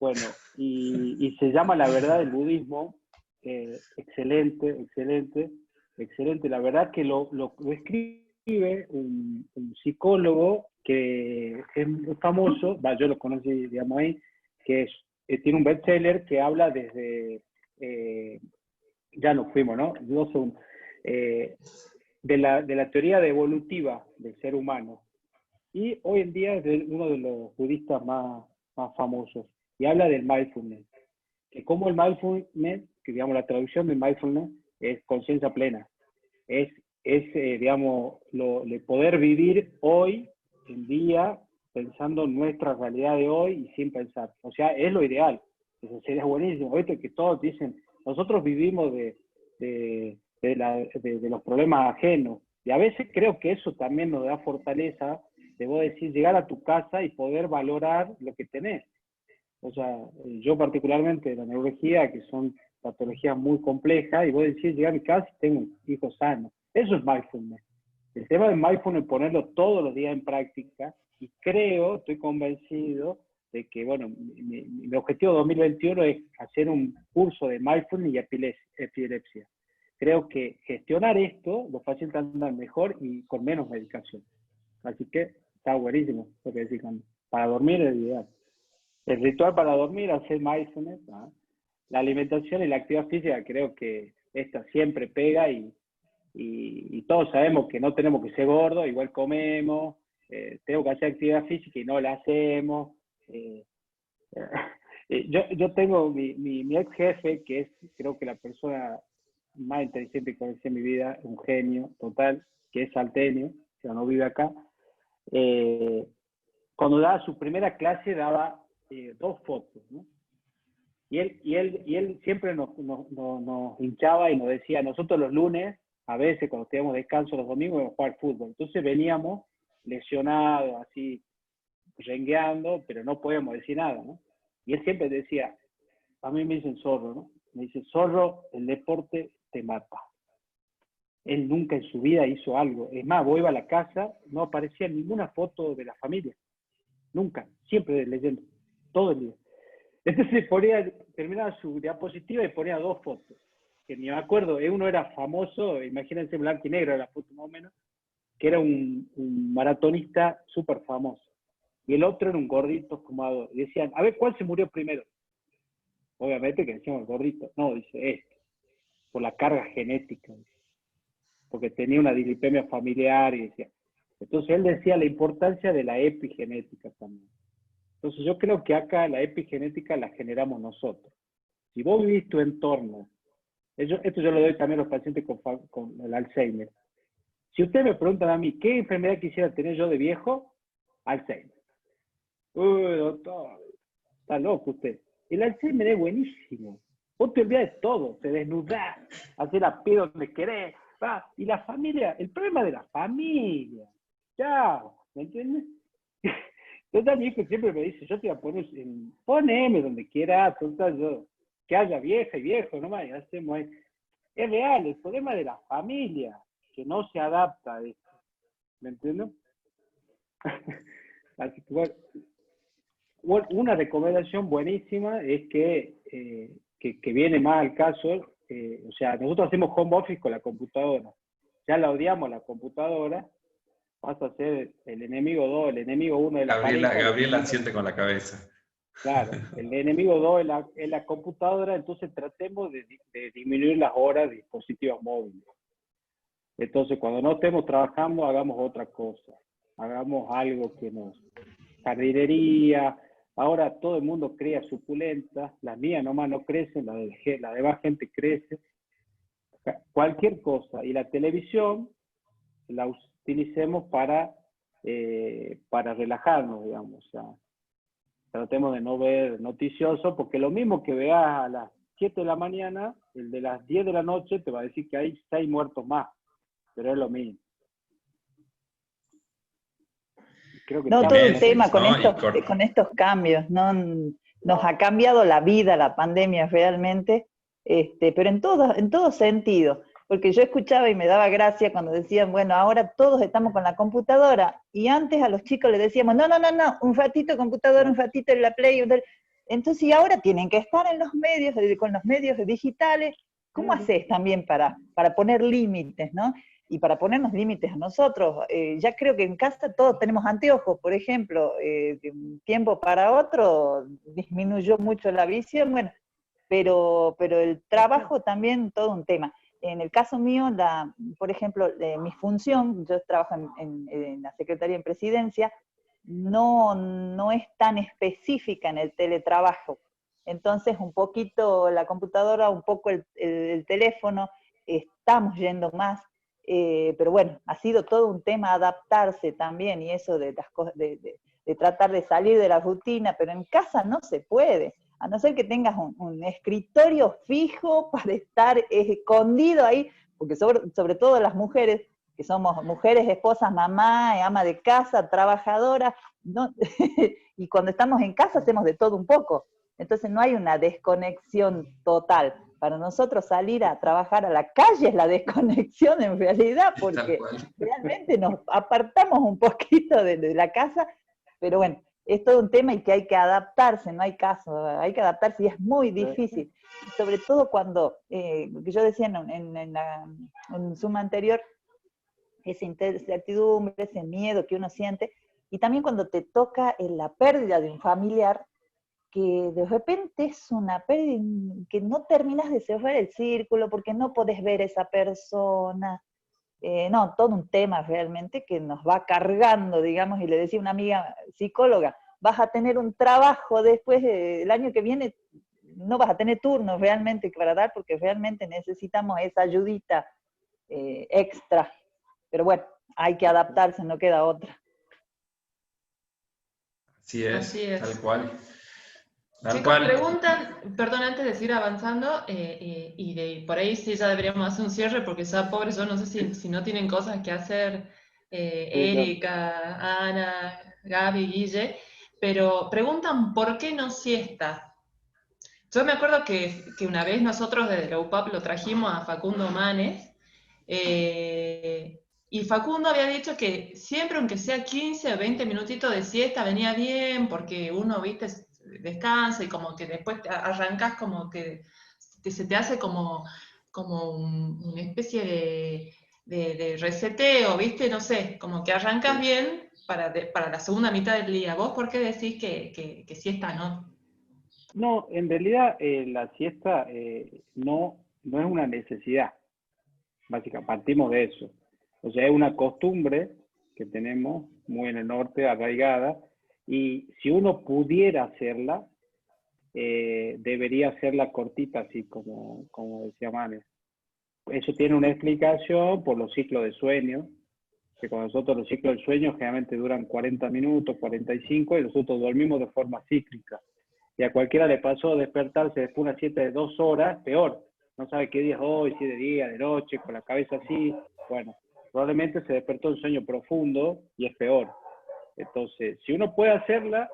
Speaker 1: Bueno, y se llama La Verdad del Budismo. Excelente. La verdad que lo escribe un psicólogo que es muy famoso, yo lo conocí, digamos ahí, que tiene un bestseller que habla desde, ya nos fuimos, ¿no? De la teoría evolutiva del ser humano. Y hoy en día es uno de los budistas más famosos. Y habla del mindfulness. Que como el mindfulness, que digamos la traducción del mindfulness es conciencia plena. Es digamos, el poder vivir hoy en día pensando en nuestra realidad de hoy y sin pensar. O sea, es lo ideal. Eso sería buenísimo. Viste que todos dicen, nosotros vivimos de los problemas ajenos. Y a veces creo que eso también nos da fortaleza, de vos decir, llegar a tu casa y poder valorar lo que tenés. O sea, yo particularmente la neurología, que son patologías muy complejas, y vos decís, llegar a mi casa y tengo un hijo sano. Eso es mindfulness. El tema de mindfulness es ponerlo todos los días en práctica, y estoy convencido de que, bueno, mi objetivo 2021 es hacer un curso de mindfulness y epilepsia. Creo que gestionar esto, los pacientes andan mejor y con menos medicación. Así que Está buenísimo lo que decís, para dormir es ideal. El ritual para dormir, hacer mindfulness, ¿no? La alimentación y la actividad física, creo que esta siempre pega y todos sabemos que no tenemos que ser gordos, igual comemos, tengo que hacer actividad física y no la hacemos. Yo tengo mi ex jefe, que es creo que la persona más inteligente que conocí en mi vida, un genio total, que es salteño, o sea, no vive acá. Cuando daba su primera clase daba 2 fotos, ¿no? Y él siempre nos hinchaba y nos decía, nosotros los lunes, a veces cuando teníamos descanso los domingos, íbamos a jugar fútbol. Entonces veníamos lesionados, así, rengueando, pero no podíamos decir nada, ¿no? Y él siempre decía, a mí me dicen zorro, ¿no? Me dice, zorro, el deporte te mata. Él nunca en su vida hizo algo. Es más, vos ibas a la casa, no aparecía ninguna foto de la familia. Nunca, siempre leyendo, todo el día. Entonces terminaba su diapositiva y ponía 2 fotos, que ni me acuerdo, uno era famoso, imagínense blanco y negro la foto más o menos, que era un maratonista súper famoso, y el otro era un gordito fumado, y decían, a ver, ¿cuál se murió primero? Obviamente que decíamos el gordito, no, dice por la carga genética, porque tenía una dislipemia familiar, y decía, entonces él decía la importancia de la epigenética también. Entonces yo creo que acá la epigenética la generamos nosotros. Si vos vivís tu entorno, esto yo lo doy también a los pacientes con el Alzheimer. Si ustedes me preguntan a mí, ¿qué enfermedad quisiera tener yo de viejo? Alzheimer. Uy, doctor, está loco usted. El Alzheimer es buenísimo. Vos te olvidás de todo, te desnudás, haces la pie donde querés. Y la familia, el problema de la familia. Chao, ¿me entiendes? Entonces a mi hijo siempre me dice, yo te voy a poner, poneme donde quiera, yo, que haya vieja y viejo, nomás, y hacemos. Es real, el problema de la familia, que no se adapta a esto, ¿me entiendes? Así que bueno, una recomendación buenísima es que viene más al caso, o sea, nosotros hacemos home office con la computadora, ya la odiamos la computadora, pasa a ser el enemigo 2, el enemigo 1 de la pareja.
Speaker 2: Gabriela asiente con la cabeza.
Speaker 1: Claro, el enemigo 2 es la computadora, entonces tratemos de disminuir las horas de dispositivos móviles. Entonces, cuando no estemos trabajando, hagamos otra cosa. Hagamos algo que jardinería. Ahora todo el mundo crea suculentas, las mías nomás no crecen, la demás gente crece. Cualquier cosa. Y la televisión la utilicemos para relajarnos, digamos. O sea, tratemos de no ver noticioso, porque lo mismo que veas a las 7 de la mañana, el de las 10 de la noche te va a decir que hay 6 muertos más, pero es lo mismo.
Speaker 5: Creo que no, todo el tema con estos cambios, ¿no? Nos ha cambiado la vida, la pandemia realmente, pero en todo sentido. Porque yo escuchaba y me daba gracia cuando decían, bueno, ahora todos estamos con la computadora, y antes a los chicos les decíamos, no, un ratito computadora, un ratito en la Play, entonces y ahora tienen que estar en los medios, con los medios digitales. ¿Cómo haces también para poner límites, ¿no? Y para ponernos límites a nosotros. Ya creo que en casa todos tenemos anteojos, por ejemplo, de un tiempo para otro disminuyó mucho la visión, bueno, pero el trabajo también todo un tema. En el caso mío, por ejemplo, mi función, yo trabajo en la Secretaría en Presidencia, no es tan específica en el teletrabajo. Entonces, un poquito la computadora, un poco el teléfono, estamos yendo más. Pero bueno, ha sido todo un tema adaptarse también, y eso de las cosas, de tratar de salir de la rutina, pero en casa no se puede, a no ser que tengas un escritorio fijo para estar escondido ahí, porque sobre todo las mujeres, que somos mujeres, esposas, mamá, ama de casa, trabajadoras, ¿no? Y cuando estamos en casa hacemos de todo un poco, entonces no hay una desconexión total. Para nosotros salir a trabajar a la calle es la desconexión en realidad, porque realmente nos apartamos un poquito de la casa, pero bueno, es todo un tema y que hay que adaptarse, no hay caso, hay que adaptarse y es muy difícil. Sobre todo cuando, que yo decía en suma anterior, esa incertidumbre, ese miedo que uno siente, y también cuando te toca la pérdida de un familiar, que de repente es una pérdida que no terminas de cerrar el círculo porque no podés ver a esa persona. No, todo un tema realmente que nos va cargando, digamos, y le decía una amiga psicóloga, vas a tener un trabajo después del año que viene, no vas a tener turnos realmente para dar, porque realmente necesitamos esa ayudita extra. Pero bueno, hay que adaptarse, no queda otra.
Speaker 2: Así es. Tal cual.
Speaker 3: Chicos, preguntan, perdón, antes de seguir avanzando, por ahí sí ya deberíamos hacer un cierre, porque ya pobres yo no sé si no tienen cosas que hacer, Erika, Ana, Gaby, Guille, pero preguntan por qué no siesta. Yo me acuerdo que una vez nosotros desde la UPAP lo trajimos a Facundo Manes, y Facundo había dicho que siempre, aunque sea 15 o 20 minutitos de siesta, venía bien, porque uno, viste, descansa y como que después arrancas como que se te hace como una especie de reseteo, viste, no sé, como que arrancas bien para la segunda mitad del día. ¿Vos por qué decís que siesta no?
Speaker 1: No, en realidad la siesta no es una necesidad. Básicamente, partimos de eso. O sea, es una costumbre que tenemos muy en el norte, arraigada, y si uno pudiera hacerla, debería hacerla cortita, así como decía Manes. Eso tiene una explicación por los ciclos de sueño, que con nosotros los ciclos del sueño generalmente duran 40 minutos, 45, y nosotros dormimos de forma cíclica. Y a cualquiera le pasó despertarse después de una siesta de 2 horas, peor. No sabe qué día es hoy, si es de día, de noche, con la cabeza así. Bueno, probablemente se despertó en sueño profundo y es peor. Entonces, si uno puede hacerla,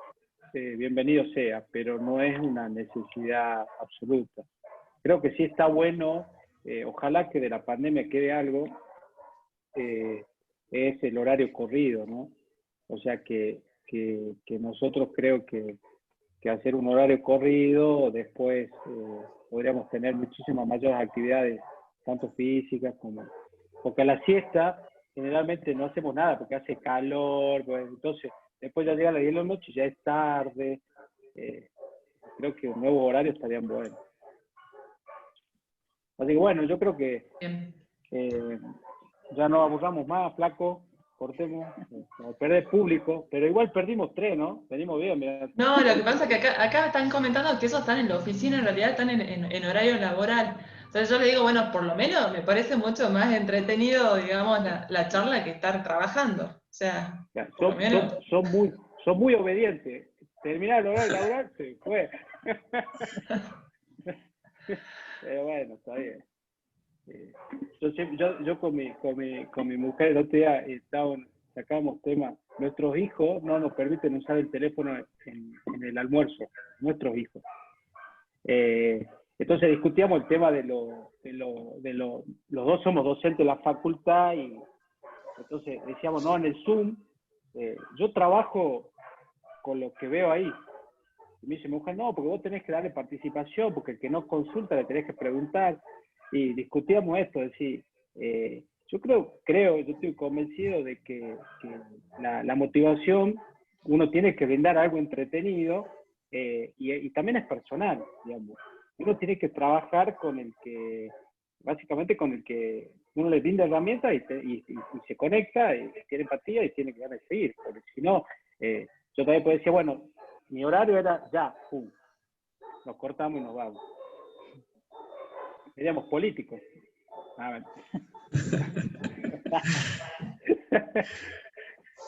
Speaker 1: bienvenido sea, pero no es una necesidad absoluta. Creo que sí está bueno, ojalá que de la pandemia quede algo, es el horario corrido, ¿no? O sea que nosotros creo que hacer un horario corrido, después podríamos tener muchísimas mayores actividades, tanto físicas como... Porque a la siesta generalmente no hacemos nada, porque hace calor, pues, entonces después ya llega a las 10 de la noche, ya es tarde. Creo que un nuevo horario estaría bueno. Así que bueno, yo creo que ya no aburramos más, flaco. Cortemos, perder público, pero igual perdimos 3, ¿no? Venimos bien, mirá.
Speaker 3: No, lo que pasa es que acá están comentando que esos están en la oficina, en realidad están en horario laboral. Entonces yo le digo, bueno, por lo menos me parece mucho más entretenido, digamos, la charla que estar trabajando. O sea, por lo menos...
Speaker 1: son muy obedientes. Terminar el horario laboral, se fue. Pero bueno, está bien. Yo con mi mujer el otro día sacábamos temas. Nuestros hijos no nos permiten usar el teléfono en el almuerzo, nuestros hijos. Entonces discutíamos el tema los dos somos docentes de la facultad, y entonces decíamos, no, en el Zoom, yo trabajo con lo que veo ahí. Y me dice mi mujer, no, porque vos tenés que darle participación, porque el que no consulta le tenés que preguntar. Y discutíamos esto, es decir, yo creo, yo estoy convencido de que la motivación, uno tiene que brindar algo entretenido, y también es personal, digamos. Uno tiene que trabajar con el que, básicamente con el que uno le brinda herramientas y se conecta, y tiene empatía y tiene que ganas de seguir, porque si no, yo también puedo decir, bueno, mi horario era ya, pum, nos cortamos y nos vamos. Seríamos políticos.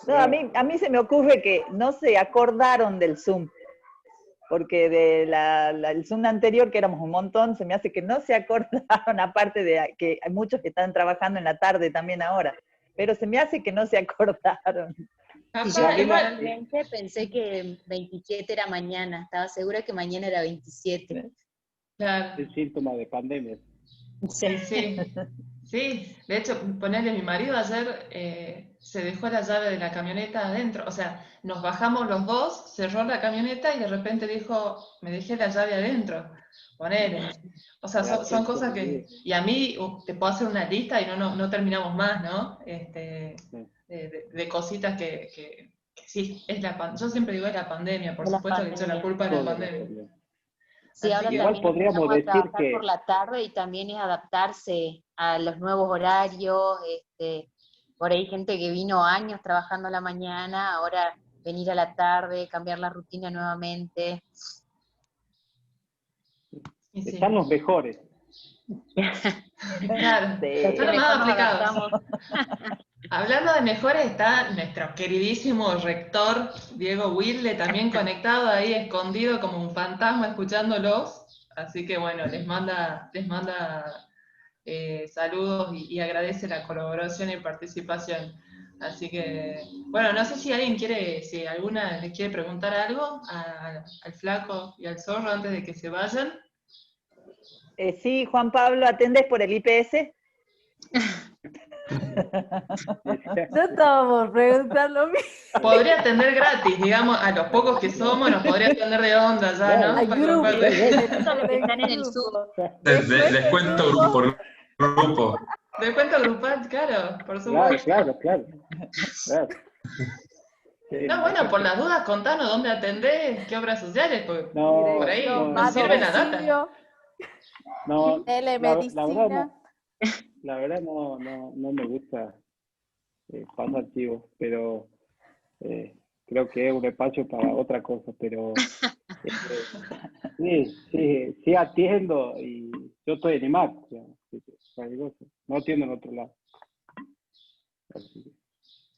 Speaker 5: No, a mí se me ocurre que no se acordaron del Zoom, porque el Zoom anterior, que éramos un montón, se me hace que no se acordaron, aparte de que hay muchos que están trabajando en la tarde también ahora, pero se me hace que no se acordaron.
Speaker 6: Y yo realmente pensé que 27 era mañana, estaba segura que mañana era 27.
Speaker 3: Claro.
Speaker 1: El síntoma de pandemia.
Speaker 3: Sí, de hecho, ponerle, mi marido ayer se dejó la llave de la camioneta adentro, o sea, nos bajamos los dos, cerró la camioneta y de repente dijo, me dejé la llave adentro, ponele. O sea, son cosas que, y a mí te puedo hacer una lista y no terminamos más, ¿no? De cositas que Sí, yo siempre digo es la pandemia, por supuesto que he hecho la culpa de la pandemia.
Speaker 6: Sí, ahora
Speaker 1: igual
Speaker 6: también
Speaker 1: podríamos decir
Speaker 6: trabajar
Speaker 1: que
Speaker 6: por la tarde y también es adaptarse a los nuevos horarios. Por ahí gente que vino años trabajando a la mañana, ahora venir a la tarde, cambiar la rutina nuevamente.
Speaker 3: Sí.
Speaker 1: están los mejores.
Speaker 3: Claro,
Speaker 5: Sí.
Speaker 3: están los más
Speaker 6: Mejor nos
Speaker 3: aplicados.
Speaker 6: adaptamos.
Speaker 3: Hablando de mejores, está nuestro queridísimo rector Diego Wilde, también conectado ahí, escondido como un fantasma, escuchándolos. Así que bueno, les manda saludos y agradece la colaboración y participación. Así que, bueno, no sé si alguien si alguna les quiere preguntar algo al Flaco y al Zorro antes de que se vayan.
Speaker 5: Sí, Juan Pablo, ¿atendés por el IPS?
Speaker 7: Yo estaba por preguntar lo mismo.
Speaker 3: Podría atender gratis, digamos, a los pocos que somos, nos podría atender de onda ya, ¿no?
Speaker 7: Hay grupos.
Speaker 6: Están en el Zoom.
Speaker 2: Descuento por grupo.
Speaker 3: Descuento grupal, claro, por supuesto.
Speaker 1: Claro.
Speaker 3: No, bueno, por las dudas, contanos dónde atendés, qué obras sociales, porque
Speaker 1: No,
Speaker 3: por ahí
Speaker 1: no,
Speaker 3: nos sirve la data.
Speaker 1: No,
Speaker 7: telemedicina.
Speaker 1: la verdad no me gusta pasar chivos, pero creo que es un espacio para otra cosa, pero sí atiendo y yo estoy en IMAC, no atiendo en otro lado.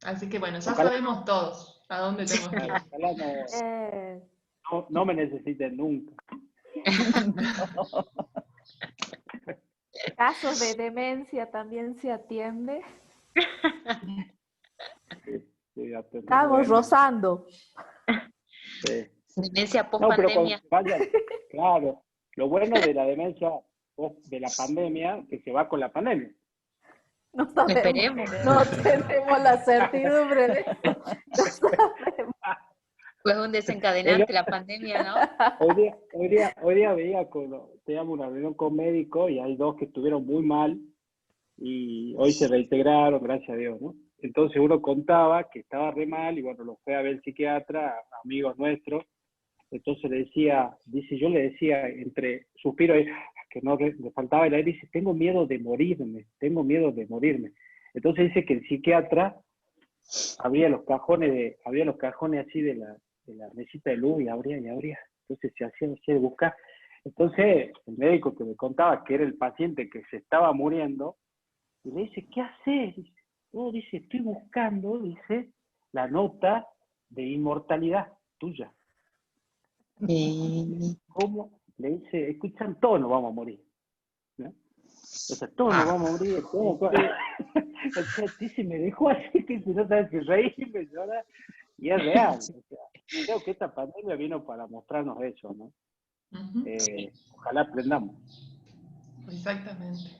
Speaker 3: Así que bueno, ya
Speaker 1: Ojalá.
Speaker 3: sabemos todos a dónde tenemos que ir.
Speaker 1: Ojalá no me necesiten nunca.
Speaker 7: Casos de demencia también se atiende.
Speaker 1: Sí,
Speaker 7: Estamos rozando.
Speaker 1: Sí.
Speaker 6: Demencia
Speaker 1: No, pero
Speaker 6: post-pandemia.
Speaker 1: claro, lo bueno de la demencia de la pandemia, que se va con la pandemia.
Speaker 7: No sabemos,
Speaker 6: Esperemos.
Speaker 7: no tenemos la certidumbre de eso. No sabemos.
Speaker 6: Pues un desencadenante la pandemia, ¿no?
Speaker 1: Hoy día veía, teníamos una reunión con médicos y hay 2 que estuvieron muy mal y hoy se reintegraron, gracias a Dios, ¿no? Entonces uno contaba que estaba re mal y bueno, lo fue a ver el psiquiatra, amigos nuestros. Entonces yo le decía entre suspiros que no le faltaba el aire, dice, tengo miedo de morirme. Entonces dice que el psiquiatra abría los cajones así de la mesita de luz y abría. Entonces se hacía de buscar. Entonces el médico que me contaba que era el paciente que se estaba muriendo, y le dice, ¿qué haces? Dice, estoy buscando, dice, la nota de inmortalidad tuya. ¿Cómo? Le dice, escuchan, todos nos vamos a morir, ¿no? O sea, todos nos vamos a morir, todos. O sea, dice, me dejó así que si no sabes si reírme, llorar. Y es real. O sea, creo que esta pandemia vino para mostrarnos eso, ¿no? Ojalá aprendamos.
Speaker 3: Exactamente.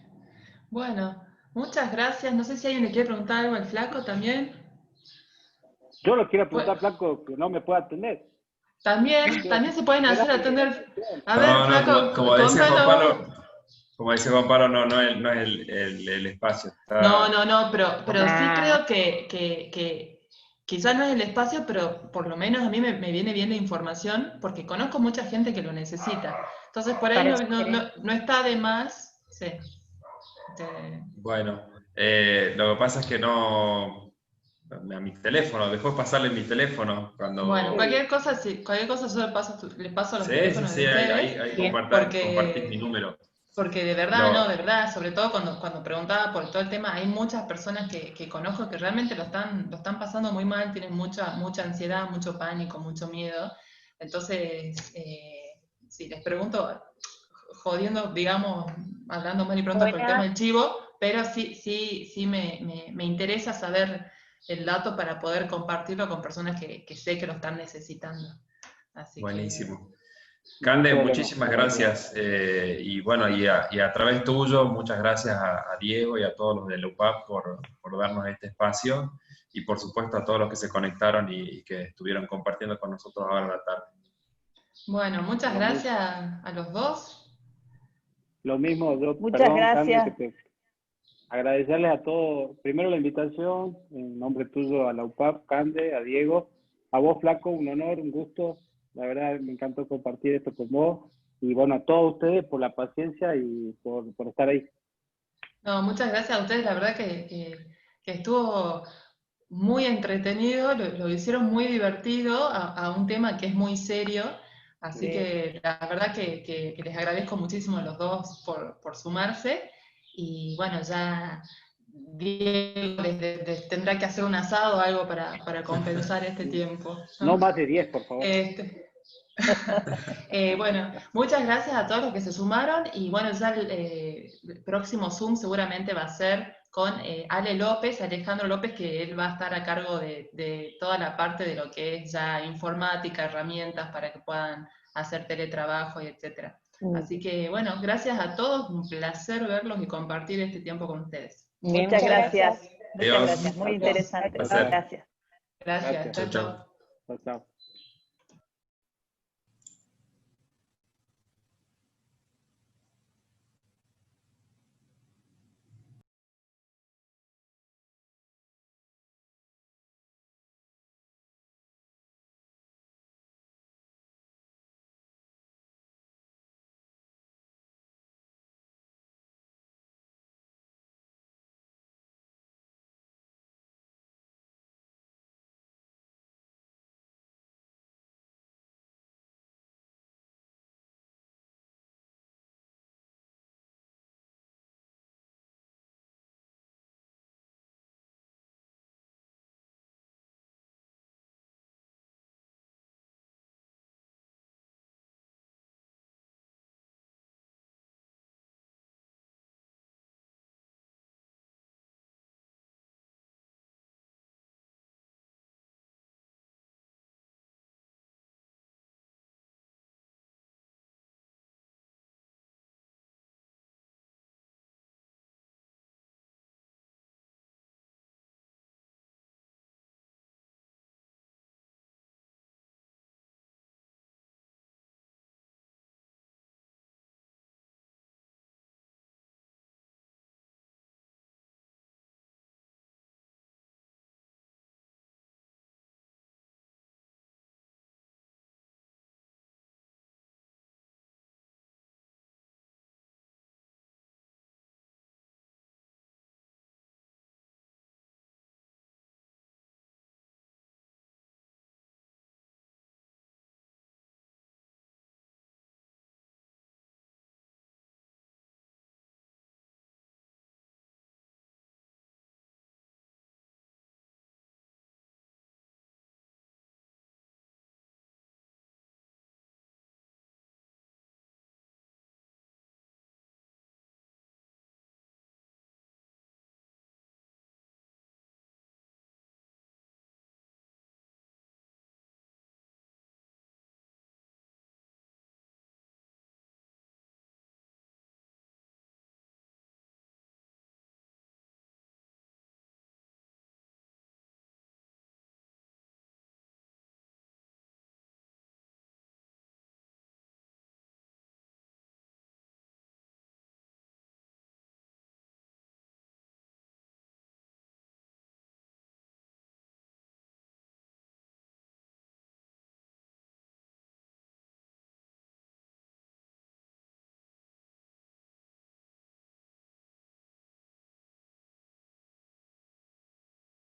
Speaker 3: Bueno, muchas gracias. No sé si alguien le quiere preguntar algo al Flaco también.
Speaker 1: Yo lo quiero preguntar, Flaco, que no me pueda atender.
Speaker 3: También se pueden hacer atender. A ver,
Speaker 2: No,
Speaker 3: Flaco,
Speaker 2: como decía Juan Pablo, no es el espacio.
Speaker 3: No, pero sí creo que quizás no es el espacio, pero por lo menos a mí me viene bien la información, porque conozco mucha gente que lo necesita. Entonces, por ahí no está de más. Sí.
Speaker 2: Bueno, lo que pasa es que no... A mi teléfono, después pasarle mi teléfono cuando...
Speaker 3: Bueno, cualquier cosa yo les paso los teléfonos
Speaker 2: Sí,
Speaker 3: de ustedes.
Speaker 2: ahí compartís mi número.
Speaker 3: Porque de verdad, sobre todo cuando preguntaba por todo el tema, hay muchas personas que conozco que realmente lo están pasando muy mal, tienen mucha ansiedad, mucho pánico, mucho miedo. Entonces, si les pregunto, jodiendo, digamos, hablando mal y pronto por el tema del chivo, pero sí me interesa saber el dato para poder compartirlo con personas que sé que lo están necesitando. Así
Speaker 2: buenísimo. Cande, muchísimas gracias. Y bueno, y a través tuyo, muchas gracias a Diego y a todos los de la UPAP por darnos este espacio y por supuesto a todos los que se conectaron y que estuvieron compartiendo con nosotros ahora en la tarde.
Speaker 3: Bueno, muchas gracias a los dos.
Speaker 1: Lo mismo,
Speaker 5: muchas gracias.
Speaker 1: Cande, agradecerles a todos, primero la invitación, en nombre tuyo a la UPAP, Cande, a Diego, A vos, Flaco, un honor, un gusto. La verdad, me encantó compartir esto con vos. Y bueno, a todos ustedes por la paciencia y por estar ahí.
Speaker 3: No, muchas gracias a ustedes, la verdad que estuvo muy entretenido, lo hicieron muy divertido a un tema que es muy serio, así que la verdad que les agradezco muchísimo a los dos por sumarse, y bueno, ya Diego tendrá que hacer un asado o algo para compensar este tiempo, ¿no?
Speaker 1: No más de 10, por favor.
Speaker 3: Bueno, muchas gracias a todos los que se sumaron, y bueno, ya el próximo Zoom seguramente va a ser con Alejandro López, que él va a estar a cargo de toda la parte de lo que es ya informática, herramientas para que puedan hacer teletrabajo y etcétera. Así que bueno, gracias a todos, un placer verlos y compartir este tiempo con ustedes.
Speaker 5: Muchas gracias. Muchas
Speaker 2: Adiós.
Speaker 5: gracias, muy interesante.
Speaker 2: Placer.
Speaker 5: Gracias.
Speaker 3: Gracias, chao, chao.
Speaker 1: Chao, chao.